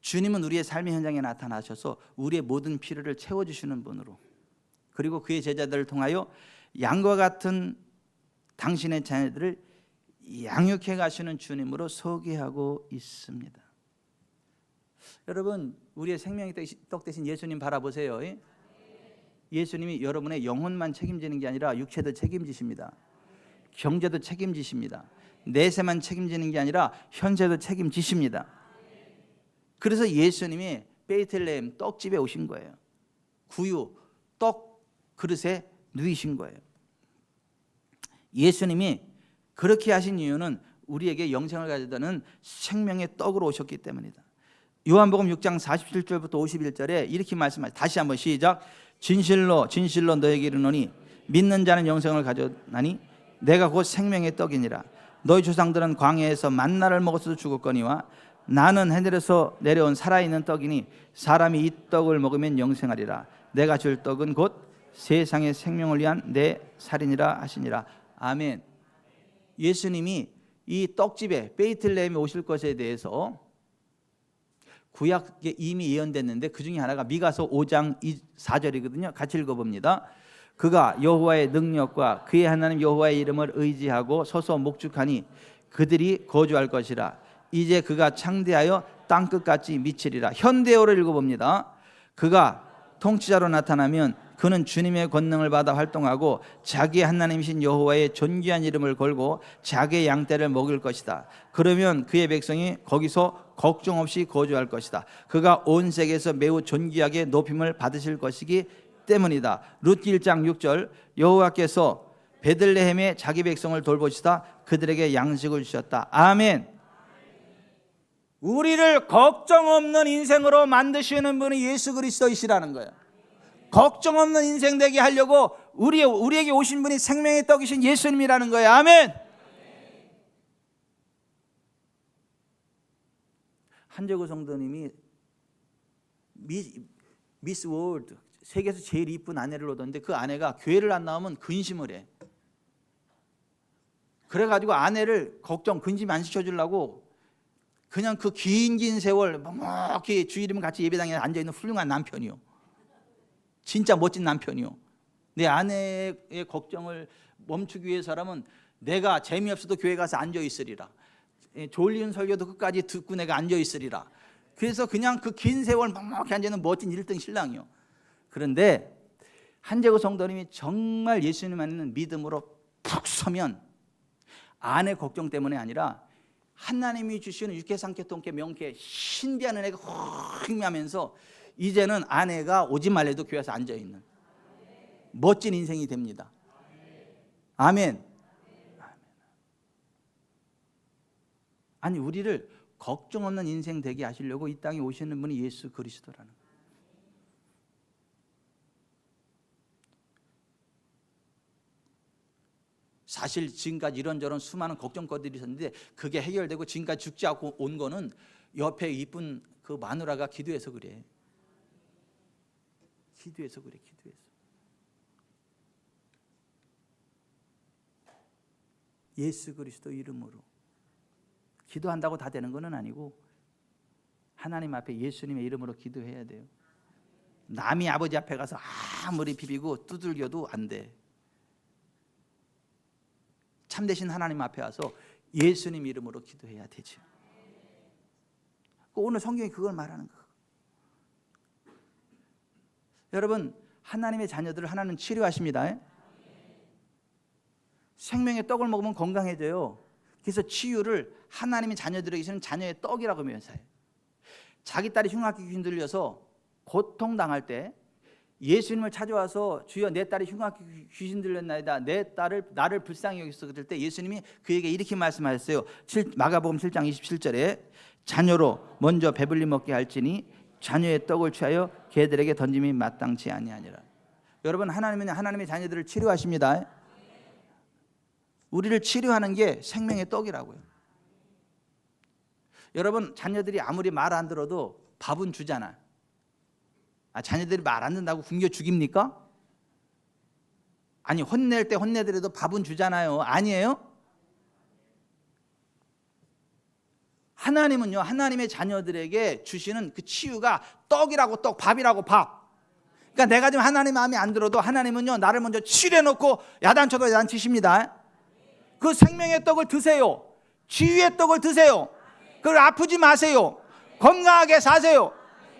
주님은 우리의 삶의 현장에 나타나셔서 우리의 모든 필요를 채워주시는 분으로, 그리고 그의 제자들을 통하여 양과 같은 당신의 자녀들을 양육해 가시는 주님으로 소개하고 있습니다. 여러분, 우리의 생명의 떡 대신 예수님 바라보세요. 예수님이 여러분의 영혼만 책임지는 게 아니라 육체도 책임지십니다. 경제도 책임지십니다. 내세만 책임지는 게 아니라 현세도 책임지십니다. 그래서 예수님이 베들레헴 떡집에 오신 거예요. 구유 떡 그릇에 누이신 거예요. 예수님이 그렇게 하신 이유는 우리에게 영생을 가져다는 생명의 떡으로 오셨기 때문이다. 요한복음 6장 47절부터 51절에 이렇게 말씀하세요. 다시 한번 시작. 진실로 진실로 너에게 이르노니 믿는 자는 영생을 가져나니 내가 곧 생명의 떡이니라. 너희 조상들은 광야에서 만나를 먹었어도 죽었거니와 나는 하늘에서 내려온 살아있는 떡이니 사람이 이 떡을 먹으면 영생하리라. 내가 줄 떡은 곧 세상의 생명을 위한 내 살이니라 하시니라. 아멘. 예수님이 이 떡집에 베들레헴에 오실 것에 대해서 구약에 이미 예언됐는데 그 중에 하나가 미가서 5장 4절이거든요. 같이 읽어봅니다. 그가 여호와의 능력과 그의 하나님 여호와의 이름을 의지하고 서서 목축하니 그들이 거주할 것이라. 이제 그가 창대하여 땅끝까지 미치리라. 현대어를 읽어봅니다. 그가 통치자로 나타나면 그는 주님의 권능을 받아 활동하고 자기의 하나님이신 여호와의 존귀한 이름을 걸고 자기의 양떼를 먹일 것이다. 그러면 그의 백성이 거기서 걱정 없이 거주할 것이다. 그가 온 세계에서 매우 존귀하게 높임을 받으실 것이기 때문이다. 룻기 1장 6절 여호와께서 베들레헴에 자기 백성을 돌보시다 그들에게 양식을 주셨다. 아멘. 우리를 걱정 없는 인생으로 만드시는 분이 예수 그리스도이시라는 거예요. 걱정 없는 인생 되게 하려고 우리에게 오신 분이 생명의 떡이신 예수님이라는 거예요. 아멘. 한재구 성도님이 미스 월드 세계에서 제일 이쁜 아내를 얻었는데 그 아내가 교회를 안 나오면 근심을 해. 그래가지고 아내를 근심 안 시켜주려고 그냥 그 긴 세월 묵묵히 주일이면 같이 예배당에 앉아있는 훌륭한 남편이요. 진짜 멋진 남편이요. 내 아내의 걱정을 멈추기 위해서라면 내가 재미없어도 교회 가서 앉아있으리라. 졸린 설교도 끝까지 듣고 내가 앉아있으리라. 그래서 그냥 그 긴 세월 묵묵히 앉아있는 멋진 1등 신랑이요. 그런데 한재구 성도님이 정말 예수님 안에는 믿음으로 푹 서면 아내 걱정 때문에 아니라 하나님이 주시는 육회, 상쾌, 통쾌, 명쾌 신비한 은혜가 흥미하면서 이제는 아내가 오지 말래도 교회에서 앉아있는 멋진 인생이 됩니다. 아멘. 아니 우리를 걱정 없는 인생 되게 하시려고 이 땅에 오시는 분이 예수 그리스도라는 거예요. 사실 지금까지 이런저런 수많은 걱정거리들이 있었는데 그게 해결되고 지금까지 죽지 않고 온 거는 옆에 이쁜 그 마누라가 기도해서 그래. 기도해서 그래. 기도해서. 예수 그리스도 이름으로 기도한다고 다 되는 건 아니고 하나님 앞에 예수님의 이름으로 기도해야 돼요. 남이 아버지 앞에 가서 아무리 비비고 두들겨도 안 돼. 참되신 하나님 앞에 와서 예수님 이름으로 기도해야 되죠. 오늘 성경이 그걸 말하는 거예요. 여러분 하나님의 자녀들을 하나님 치료하십니다. 생명의 떡을 먹으면 건강해져요. 그래서 치유를 하나님의 자녀들에게 주는 자녀의 떡이라고 묘사해요. 자기 딸이 흉악기 귀신 들려서 고통당할 때 예수님을 찾아와서 주여 내 딸이 흉악기 귀신 들렸나이다. 내 딸을 나를 불쌍히 여기서 그럴 때 예수님이 그에게 이렇게 말씀하셨어요. 마가복음 7장 27절에 자녀로 먼저 배불리 먹게 할지니 자녀의 떡을 취하여 개들에게 던짐이 마땅치 아니하니라. 여러분 하나님은 하나님의 자녀들을 치료하십니다. 우리를 치료하는 게 생명의 떡이라고요. 여러분 자녀들이 아무리 말 안 들어도 밥은 주잖아. 자녀들이 말 안 듣는다고 굶겨 죽입니까? 아니 혼낼 때 혼내더라도 밥은 주잖아요. 아니에요? 하나님은요 하나님의 자녀들에게 주시는 그 치유가 떡이라고 떡, 밥이라고 밥. 그러니까 내가 지금 하나님 마음에 안 들어도 하나님은요 나를 먼저 치료해놓고 야단쳐도 야단치십니다. 그 생명의 떡을 드세요. 치유의 떡을 드세요. 그걸 아프지 마세요. 건강하게 사세요.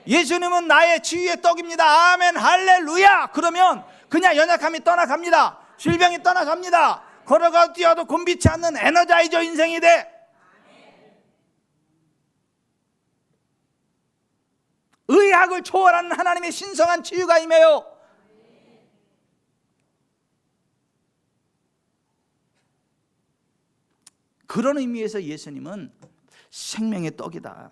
예수님은 나의 치유의 떡입니다. 아멘 할렐루야. 그러면 그냥 연약함이 떠나갑니다. 질병이 떠나갑니다. 걸어가 뛰어도 곤비치 않는 에너자이저 인생이 돼. 의학을 초월하는 하나님의 신성한 치유가 임해요. 그런 의미에서 예수님은 생명의 떡이다.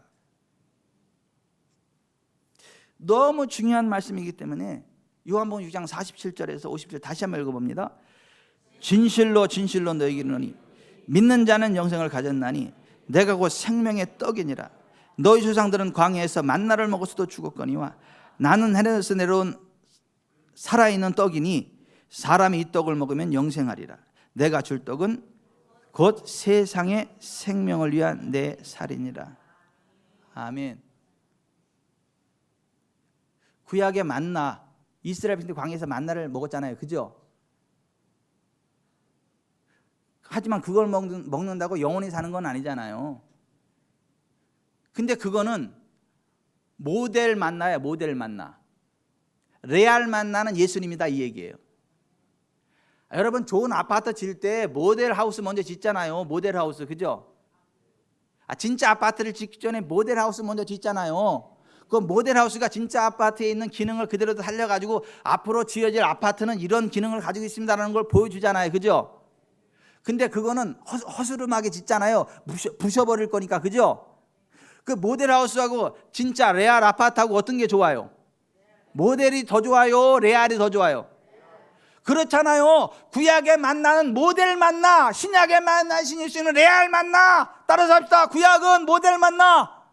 너무 중요한 말씀이기 때문에 요한복음 6장 47절에서 50절 다시 한번 읽어봅니다. 진실로 진실로 너희에게 이르노니 믿는 자는 영생을 가졌나니 내가 곧 생명의 떡이니라. 너희 조상들은 광야에서 만나를 먹었어도 죽었거니와 나는 하늘에서 내려온 살아있는 떡이니 사람이 이 떡을 먹으면 영생하리라. 내가 줄 떡은 곧 세상의 생명을 위한 내 살이니라. 아멘. 구약의 만나, 이스라엘 백성들이 광야에서 만나를 먹었잖아요. 그죠? 하지만 그걸 먹는다고 영원히 사는 건 아니잖아요. 근데 그거는 모델 만나야 모델 만나. 레알 만나는 예수님이다 이 얘기예요. 여러분 좋은 아파트 질 때 모델 하우스 먼저 짓잖아요. 모델 하우스. 그죠? 진짜 아파트를 짓기 전에 모델 하우스 먼저 짓잖아요. 그 모델 하우스가 진짜 아파트에 있는 기능을 그대로 살려가지고 앞으로 지어질 아파트는 이런 기능을 가지고 있습니다라는 걸 보여주잖아요. 그죠? 근데 그거는 허스름하게 짓잖아요. 부셔버릴 거니까. 그죠? 그 모델 하우스하고 진짜 레알 아파트하고 어떤 게 좋아요? 모델이 더 좋아요? 레알이 더 좋아요? 그렇잖아요. 구약에 만나는 모델 만나, 신약에 만나신 예수는 레알 만나. 따라서 합시다. 구약은 모델 만나,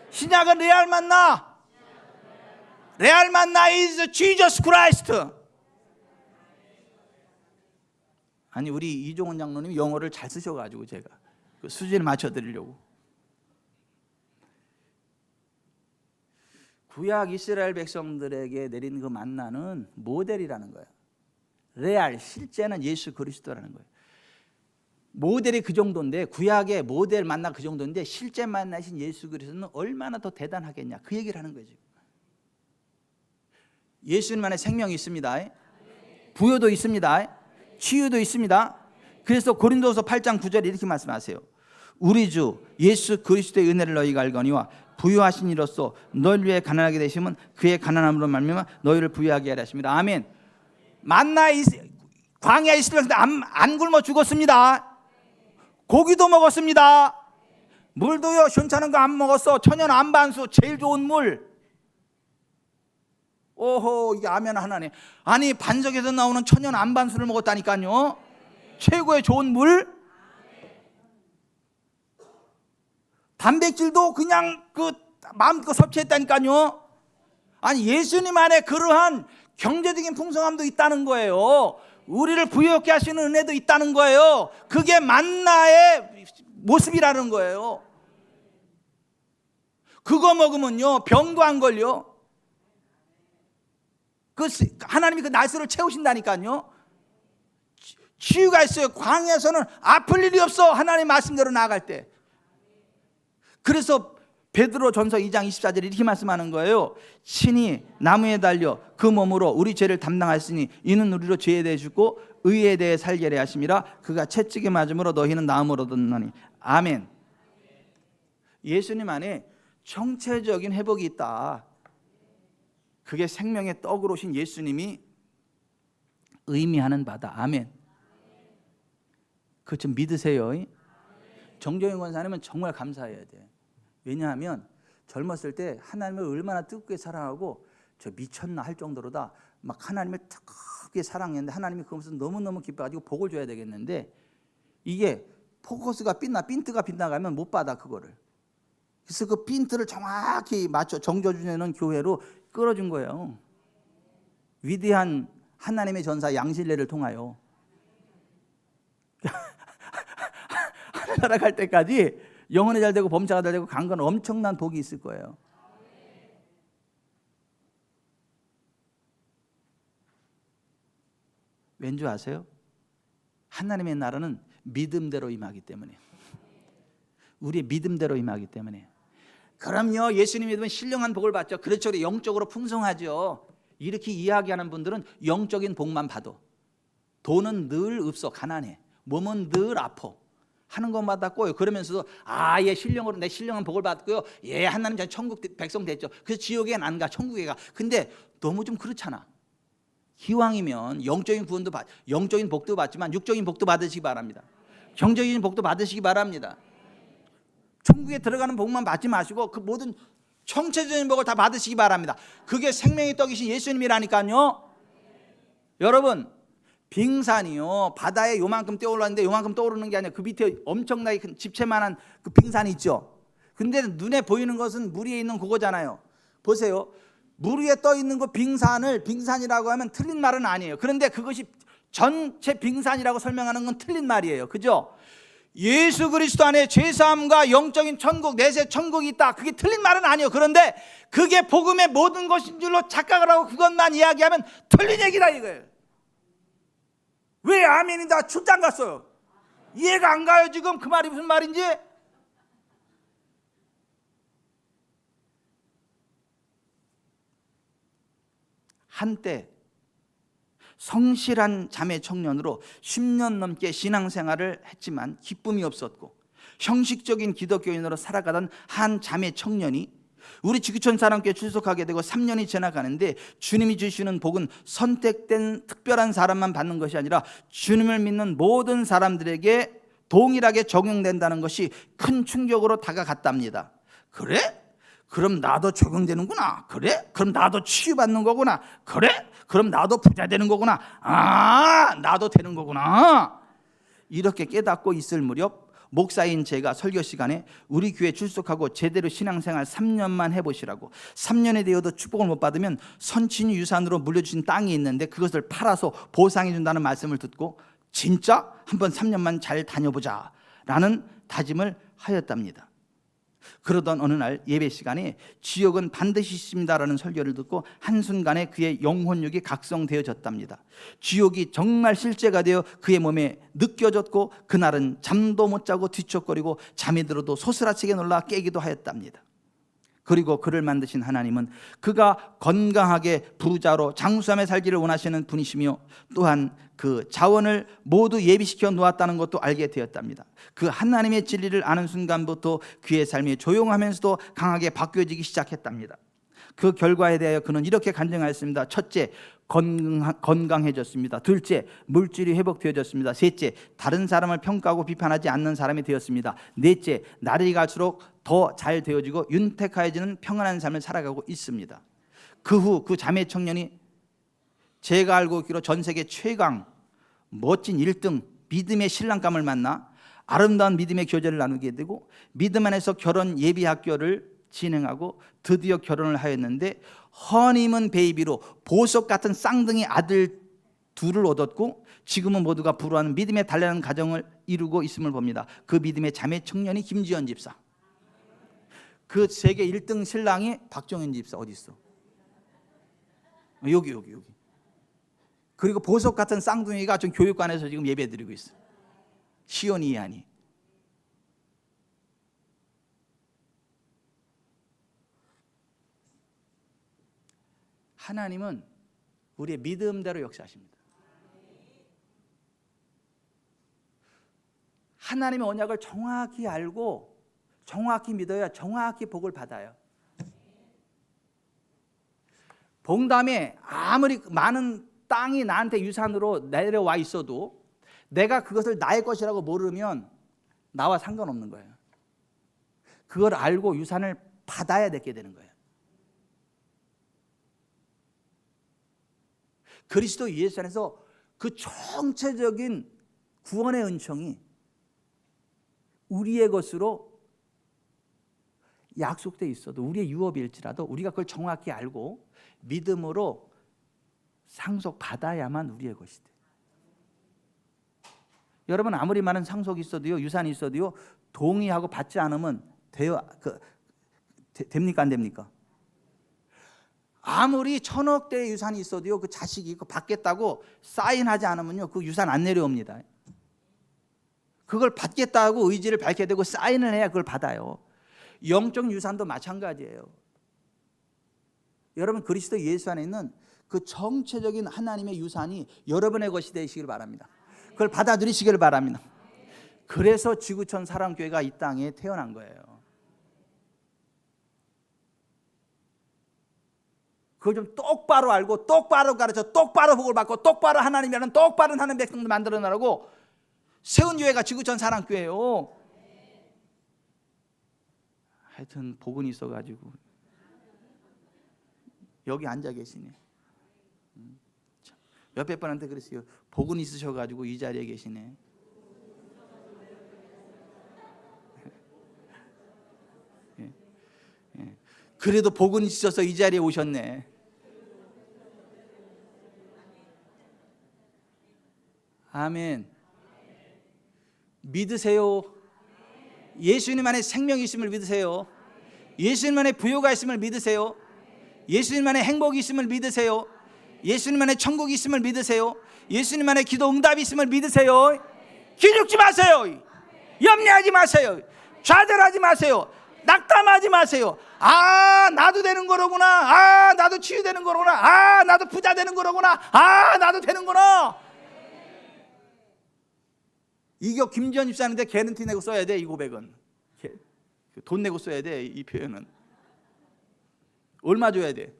신약은 레알 만나. 레알 만나 is Jesus Christ. 아니, 우리 이종원 장로님 영어를 잘 쓰셔가지고 제가 그 수준에 맞춰드리려고. 구약 이스라엘 백성들에게 내린 그 만나는 모델이라는 거예요. 레알, 실제는 예수 그리스도라는 거예요. 모델이 그 정도인데, 구약의 모델 만나 그 정도인데 실제 만나신 예수 그리스도는 얼마나 더 대단하겠냐, 그 얘기를 하는 거예요. 예수님 안에 생명이 있습니다. 부요도 있습니다. 치유도 있습니다. 그래서 고린도서 8장 9절에 이렇게 말씀하세요. 우리 주 예수 그리스도의 은혜를 너희가 알거니와 부유하신 이로써 너희를 위해 가난하게 되심은 그의 가난함으로 말미암아 너희를 부유하게 하려 하십니다. 아멘. 만나 광야에 있을 때 안 굶어 죽었습니다. 고기도 먹었습니다. 물도요, 시원찮은 거 안 먹었어. 천연 안반수, 제일 좋은 물. 오호, 이게 아멘 하나네. 아니, 반석에서 나오는 천연 안반수를 먹었다니까요. 최고의 좋은 물. 단백질도 그냥 마음껏 섭취했다니까요. 아니, 예수님 안에 그러한 경제적인 풍성함도 있다는 거예요. 우리를 부유하게 하시는 은혜도 있다는 거예요. 그게 만나의 모습이라는 거예요. 그거 먹으면요, 병도 안 걸려. 하나님이 그 날수를 채우신다니까요. 치유가 있어요. 광야에서는 아플 일이 없어. 하나님 말씀대로 나아갈 때. 그래서 베드로 전서 2장 24절에 이렇게 말씀하는 거예요. 친히 나무에 달려 그 몸으로 우리 죄를 담당하시니 이는 우리로 죄에 대해 죽고 의에 대해 살게 하려 하심이라. 그가 채찍에 맞음으로 너희는 나음을 얻었나니. 아멘. 예수님 안에 정체적인 회복이 있다. 그게 생명의 떡으로 오신 예수님이 의미하는 바다. 아멘. 그거 좀 믿으세요. 정종현 권사님은 정말 감사해야 돼. 왜냐하면 젊었을 때 하나님을 얼마나 뜨겁게 사랑하고 저 미쳤나 할 정도로다 막 하나님을 뜨겁게 사랑했는데, 하나님이 그것을 너무너무 기뻐가지고 복을 줘야 되겠는데, 이게 포커스가 핀트가 빗나가면 못 받아 그거를. 그래서 그 핀트를 정확히 맞춰 정조주내는 교회로 끌어준 거예요. 위대한 하나님의 전사 양실례를 통하여 하늘나라 갈 때까지 영혼이 잘 되고 범사가 잘 되고 간 건 엄청난 복이 있을 거예요. 왠지 아세요? 하나님의 나라는 믿음대로 임하기 때문에, 우리의 믿음대로 임하기 때문에. 그럼요, 예수님 믿으면 신령한 복을 받죠. 그렇죠, 우리 영적으로 풍성하죠. 이렇게 이야기하는 분들은 영적인 복만 봐도 돈은 늘 없어, 가난해, 몸은 늘 아파 하는 것마다 꼬여. 그러면서도 얘 신령으로 내 신령한 복을 받고요, 얘 하나님 전 천국 백성 됐죠. 그래서 지옥엔 안 가, 천국에 가. 근데 너무 좀 그렇잖아. 기왕이면 영적인 구원도 영적인 복도 받지만 육적인 복도 받으시기 바랍니다. 경적인 복도 받으시기 바랍니다. 천국에 들어가는 복만 받지 마시고 그 모든 청체적인 복을 다 받으시기 바랍니다. 그게 생명의 떡이신 예수님이라니까요. 여러분, 빙산이요, 바다에 요만큼 떠올랐는데 요만큼 떠오르는 게 아니라 그 밑에 엄청나게 큰 집채만한 그 빙산이 있죠. 근데 눈에 보이는 것은 물 위에 있는 그거잖아요. 보세요, 물 위에 떠 있는 그 빙산을 빙산이라고 하면 틀린 말은 아니에요. 그런데 그것이 전체 빙산이라고 설명하는 건 틀린 말이에요. 그죠? 예수 그리스도 안에 죄사함과 영적인 천국, 내세 천국이 있다, 그게 틀린 말은 아니에요. 그런데 그게 복음의 모든 것인 줄로 착각을 하고 그것만 이야기하면 틀린 얘기다 이거예요. 왜 아멘이 다 출장 갔어요? 이해가 안 가요 지금 그 말이 무슨 말인지? 한때 성실한 자매 청년으로 10년 넘게 신앙생활을 했지만 기쁨이 없었고 형식적인 기독교인으로 살아가던 한 자매 청년이 우리 지구촌 사람께 출석하게 되고 3년이 지나가는데, 주님이 주시는 복은 선택된 특별한 사람만 받는 것이 아니라 주님을 믿는 모든 사람들에게 동일하게 적용된다는 것이 큰 충격으로 다가갔답니다. 그래? 그럼 나도 적용되는구나. 그래? 그럼 나도 치유받는 거구나. 그래? 그럼 나도 부자 되는 거구나. 아, 나도 되는 거구나. 이렇게 깨닫고 있을 무렵 목사인 제가 설교 시간에 우리 교회 출석하고 제대로 신앙생활 3년만 해보시라고, 3년이 되어도 축복을 못 받으면 선친이 유산으로 물려주신 땅이 있는데 그것을 팔아서 보상해 준다는 말씀을 듣고 진짜 한번 3년만 잘 다녀보자 라는 다짐을 하였답니다. 그러던 어느 날 예배 시간에 지옥은 반드시 있습니다라는 설교를 듣고 한순간에 그의 영혼력이 각성되어졌답니다. 지옥이 정말 실제가 되어 그의 몸에 느껴졌고 그날은 잠도 못 자고 뒤척거리고 잠이 들어도 소스라치게 놀라 깨기도 하였답니다. 그리고 그를 만드신 하나님은 그가 건강하게 부자로 장수하며 살기를 원하시는 분이시며 또한 그 자원을 모두 예비시켜 놓았다는 것도 알게 되었답니다. 그 하나님의 진리를 아는 순간부터 그의 삶이 조용하면서도 강하게 바뀌어지기 시작했답니다. 그 결과에 대하여 그는 이렇게 간증하였습니다. 첫째, 건강해졌습니다. 둘째, 물질이 회복되어졌습니다. 셋째, 다른 사람을 평가하고 비판하지 않는 사람이 되었습니다. 넷째, 날이 갈수록 더 잘 되어지고 윤택해지는 평안한 삶을 살아가고 있습니다. 그 후 그 자매 청년이 제가 알고 있기로 전 세계 최강 멋진 1등 믿음의 신랑감을 만나 아름다운 믿음의 교제를 나누게 되고 믿음 안에서 결혼 예비 학교를 진행하고 드디어 결혼을 하였는데 허니문 베이비로 보석 같은 쌍둥이 아들 둘을 얻었고 지금은 모두가 부러워하는 믿음의 달라는 가정을 이루고 있음을 봅니다. 그 믿음의 자매 청년이 김지연 집사, 그 세계 1등 신랑이 박정현 집사. 어디 있어? 여기. 그리고 보석 같은 쌍둥이가 좀 교육관에서 지금 예배드리고 있어. 시온이 이한이. 하나님은 우리의 믿음대로 역사하십니다. 하나님의 언약을 정확히 알고 정확히 믿어야 정확히 복을 받아요. 봉담에 아무리 많은 땅이 나한테 유산으로 내려와 있어도 내가 그것을 나의 것이라고 모르면 나와 상관없는 거예요. 그걸 알고 유산을 받아야 되게 되는 거예요. 그리스도 예수 안에서 그 총체적인 구원의 은총이 우리의 것으로 약속되어 있어도, 우리의 유업일지라도 우리가 그걸 정확히 알고 믿음으로 상속받아야만 우리의 것이 돼. 여러분, 아무리 많은 상속이 있어도요, 유산이 있어도요, 동의하고 받지 않으면 됩니까 안 됩니까? 아무리 1000억 대의 유산이 있어도요, 그 자식이 그거 받겠다고 사인하지 않으면요, 그 유산 안 내려옵니다. 그걸 받겠다고 의지를 밝혀야 되고 사인을 해야 그걸 받아요. 영적 유산도 마찬가지예요. 여러분, 그리스도 예수 안에 있는 그 정체적인 하나님의 유산이 여러분의 것이 되시길 바랍니다. 그걸 받아들이시길 바랍니다. 그래서 지구촌 사랑교회가 이 땅에 태어난 거예요. 그걸 좀 똑바로 알고 똑바로 가르쳐 똑바로 복을 받고 똑바로 하나님이라는 똑바른 하나님 백성들 만들어내라고 세운 교회가 지구촌 사랑교회예요. 하여튼 복은 있어가지고 여기 앉아 계시네. 옆에 분한테 그랬어요. 복은 있으셔가지고 이 자리에 계시네. 그래도 복은 있어서 이 자리에 오셨네. 아멘. 믿으세요. 예수님 안에 생명이 있음을 믿으세요. 예수님 안에 부요가 있음을 믿으세요. 예수님 안에 행복이 있음을 믿으세요. 예수님 안에 천국이 있음을 믿으세요. 예수님 안에 기도 응답이 있음을 믿으세요. 기죽지 마세요. 염려하지 마세요. 좌절하지 마세요. 낙담하지 마세요. 아, 나도 되는 거로구나. 아, 나도 치유되는 거로구나. 아, 나도 부자 되는 거로구나. 아, 나도 되는구나. 이거 김지현 집사님한테 개런티 내고 써야 돼. 이 고백은 돈 내고 써야 돼. 이 표현은 얼마 줘야 돼?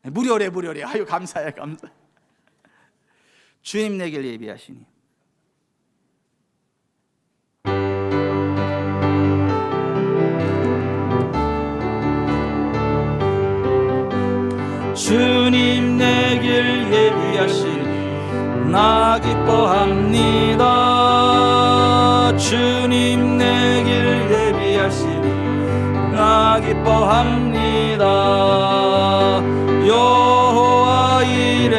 무료래. 아유, 감사해. 주님 내길 예비하시니 주님 내 길 예비하시니 나 기뻐합니다. 주님 내 길 예비하시니 나 기뻐합니다. 여호와 이레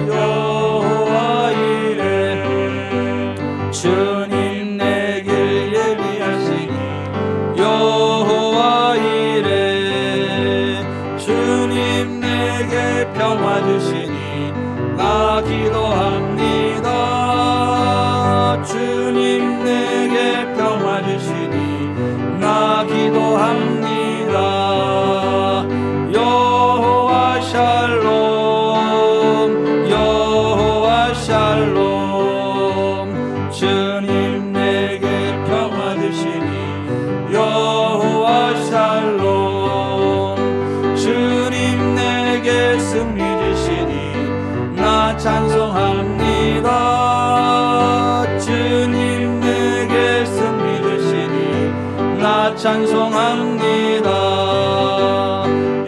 여호와 이레 주님 내 길 예비하시니 여호와 이레 주님 내게 평화 주시니 나 기도합니다. 주님 내게 평화 주시니 나 기도합니다. 여호와 샬롬 여호와 샬롬 주님 내게 평화 주시니 여호와 샬롬 주님 내게 승리 주시니 나 찬송합니다. 주님 내게 승리 주시니 나 찬송합니다.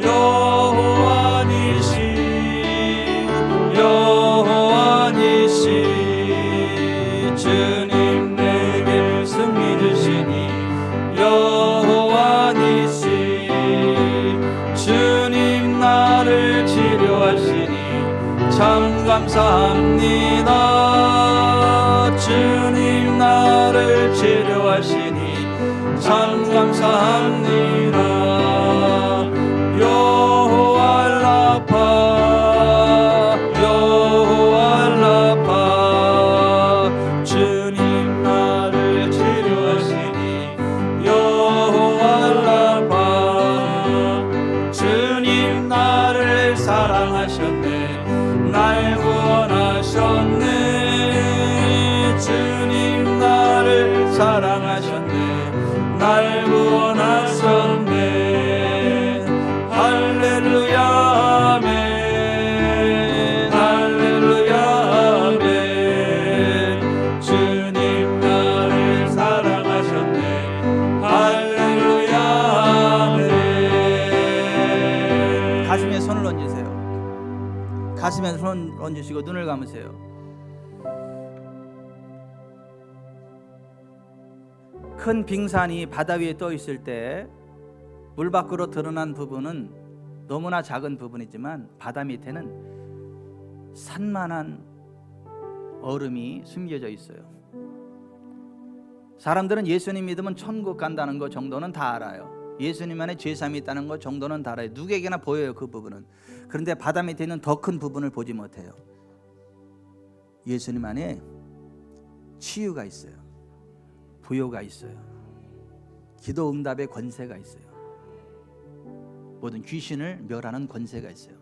여호와 니시 여호와 니시 주님 내게 승리 주시니 여호와 니시 주님 나를 치료하시니 참 감사합니다. 주님 나를 치료하시니 참 감사합니다. 여호와 라파 여호와 라파 주님 나를 치료하시니 여호와 라파 주님 나를 사랑하셨네 날 구원하셨네 주님 나를 사랑하셨네 날 구원하셨네 할렐루야 아멘 할렐루야 아멘 주님 나를 사랑하셨네 할렐루야 아멘 가슴에 손을 얹으세요. 가슴에 손을 얹으시고 눈을 감으세요. 큰 빙산이 바다 위에 떠 있을 때 물 밖으로 드러난 부분은 너무나 작은 부분이지만 바다 밑에는 산만한 얼음이 숨겨져 있어요. 사람들은 예수님 믿으면 천국 간다는 것 정도는 다 알아요. 예수님 안에 죄사함이 있다는 것 정도는 다 알아요. 누구에게나 보여요, 그 부분은. 그런데 바다 밑에 있는 더 큰 부분을 보지 못해요. 예수님 안에 치유가 있어요. 부요가 있어요. 기도 응답의 권세가 있어요. 모든 귀신을 멸하는 권세가 있어요.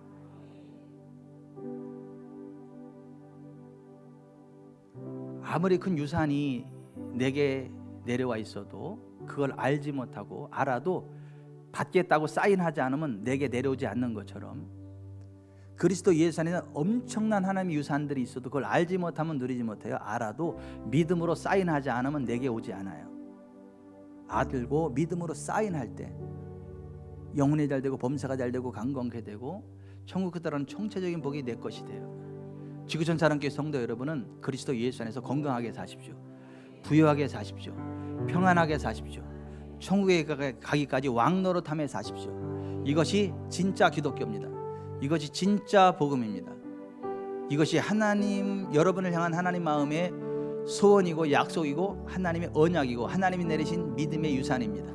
아무리 큰 유산이 내게 내려와 있어도 그걸 알지 못하고 알아도 받겠다고 사인하지 않으면 내게 내려오지 않는 것처럼 그리스도 예수 안에는 엄청난 하나님의 유산들이 있어도 그걸 알지 못하면 누리지 못해요. 알아도 믿음으로 사인하지 않으면 내게 오지 않아요. 아들고 믿음으로 사인할 때 영혼이 잘 되고 범사가 잘 되고 강건케 되고 천국 그들은 총체적인 복이 내 것이 돼요. 지구촌 사랑교회 성도 여러분은 그리스도 예수 안에서 건강하게 사십시오. 부유하게 사십시오. 평안하게 사십시오. 천국에 가기까지 왕노릇하며 사십시오. 이것이 진짜 기독교입니다. 이것이 진짜 복음입니다. 이것이 하나님, 여러분을 향한 하나님 마음의 소원이고 약속이고 하나님의 언약이고 하나님이 내리신 믿음의 유산입니다.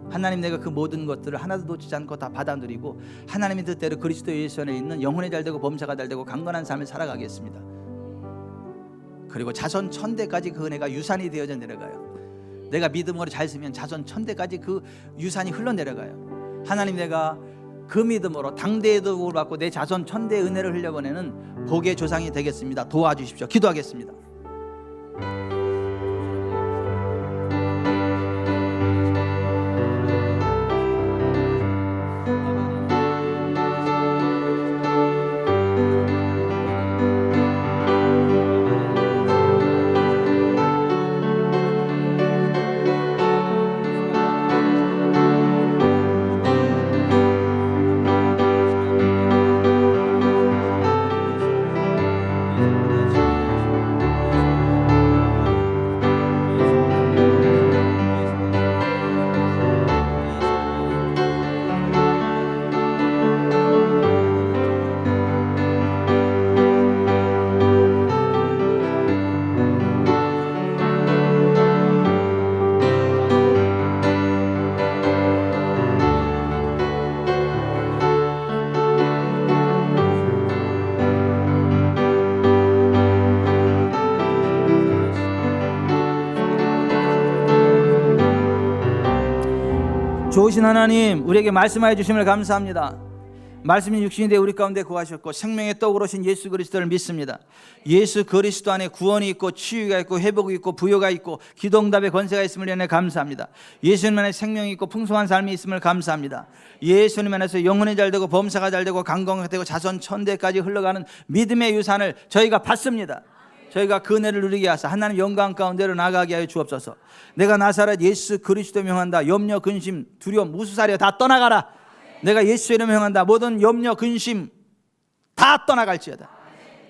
하나님 내가 그 모든 것들을 하나도 놓치지 않고 다 받아 누리고 하나님의 뜻대로 그리스도 예수 안에 있는 영혼이 잘 되고 범사가 잘 되고 강건한 삶을 살아가겠습니다. 그리고 자손 천대까지 그 은혜가 유산이 되어져 내려가요. 내가 믿음으로 잘 쓰면 자손 천대까지 그 유산이 흘러내려가요. 하나님 내가 그 믿음으로 당대의 도움을 받고 내 자손 천대의 은혜를 흘려보내는 복의 조상이 되겠습니다. 도와주십시오. 기도하겠습니다. 좋으신 하나님, 우리에게 말씀하여 주심을 감사합니다. 말씀이 육신이 되어 우리 가운데 거하셨고 생명의 떡으로 오신 예수 그리스도를 믿습니다. 예수 그리스도 안에 구원이 있고 치유가 있고 회복이 있고 부여가 있고 기도응답의 권세가 있음을 인해 감사합니다. 예수님 안에 생명이 있고 풍성한 삶이 있음을 감사합니다. 예수님 안에서 영혼이 잘되고 범사가 잘되고 강건하게 되고 자손 천대까지 흘러가는 믿음의 유산을 저희가 받습니다. 저희가 그 은혜를 누리게 하사 하나님 영광 가운데로 나가게 하여 주옵소서. 내가 나사렛 예수 그리스도 명한다. 염려 근심 두려움 무수사려 다 떠나가라. 내가 예수 이름 명한다. 모든 염려 근심 다 떠나갈지어다.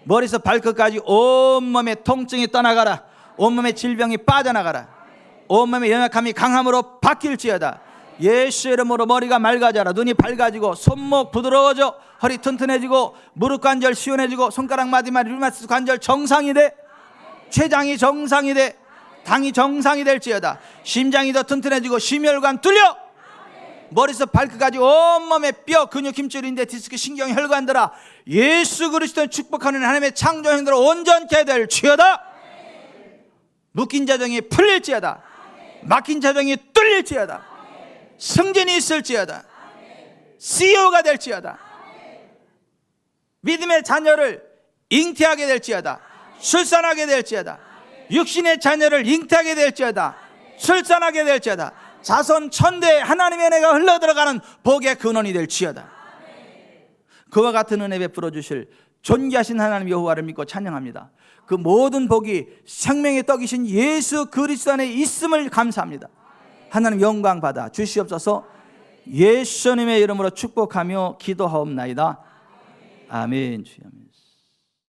머리에서 발끝까지 온몸의 통증이 떠나가라. 온몸의 질병이 빠져나가라. 온몸의 연약함이 강함으로 바뀔지어다. 예수 이름으로 머리가 맑아져라. 눈이 밝아지고 손목 부드러워져 허리 튼튼해지고 무릎 관절 시원해지고 손가락 마디마디 류마티스 관절 정상이 돼. 췌장이 정상이 돼. 당이 정상이 될지어다. 심장이 더 튼튼해지고 심혈관 뚫려. 머리에서 발끝까지 온몸에 뼈, 근육, 힘줄, 인대, 디스크, 신경, 혈관들아 예수 그리스도를 축복하는 하나님의 창조 행동으로 온전케 될지어다. 묶인 자정이 풀릴지어다. 막힌 자정이 뚫릴지어다. 승진이 있을지어다. CEO가 될지어다. 믿음의 자녀를 잉태하게 될지어다. 출산하게 될지어다. 육신의 자녀를 잉태하게 될지어다. 출산하게 될지어다. 자손 천대에 하나님의 은혜가 흘러들어가는 복의 근원이 될지어다. 그와 같은 은혜 베풀어 주실 존귀하신 하나님 여호와를 믿고 찬양합니다. 그 모든 복이 생명의 떡이신 예수 그리스도 안에 있음을 감사합니다. 하나님 영광 받아 주시옵소서. 예수님의 이름으로 축복하며 기도하옵나이다. 아멘. 주여.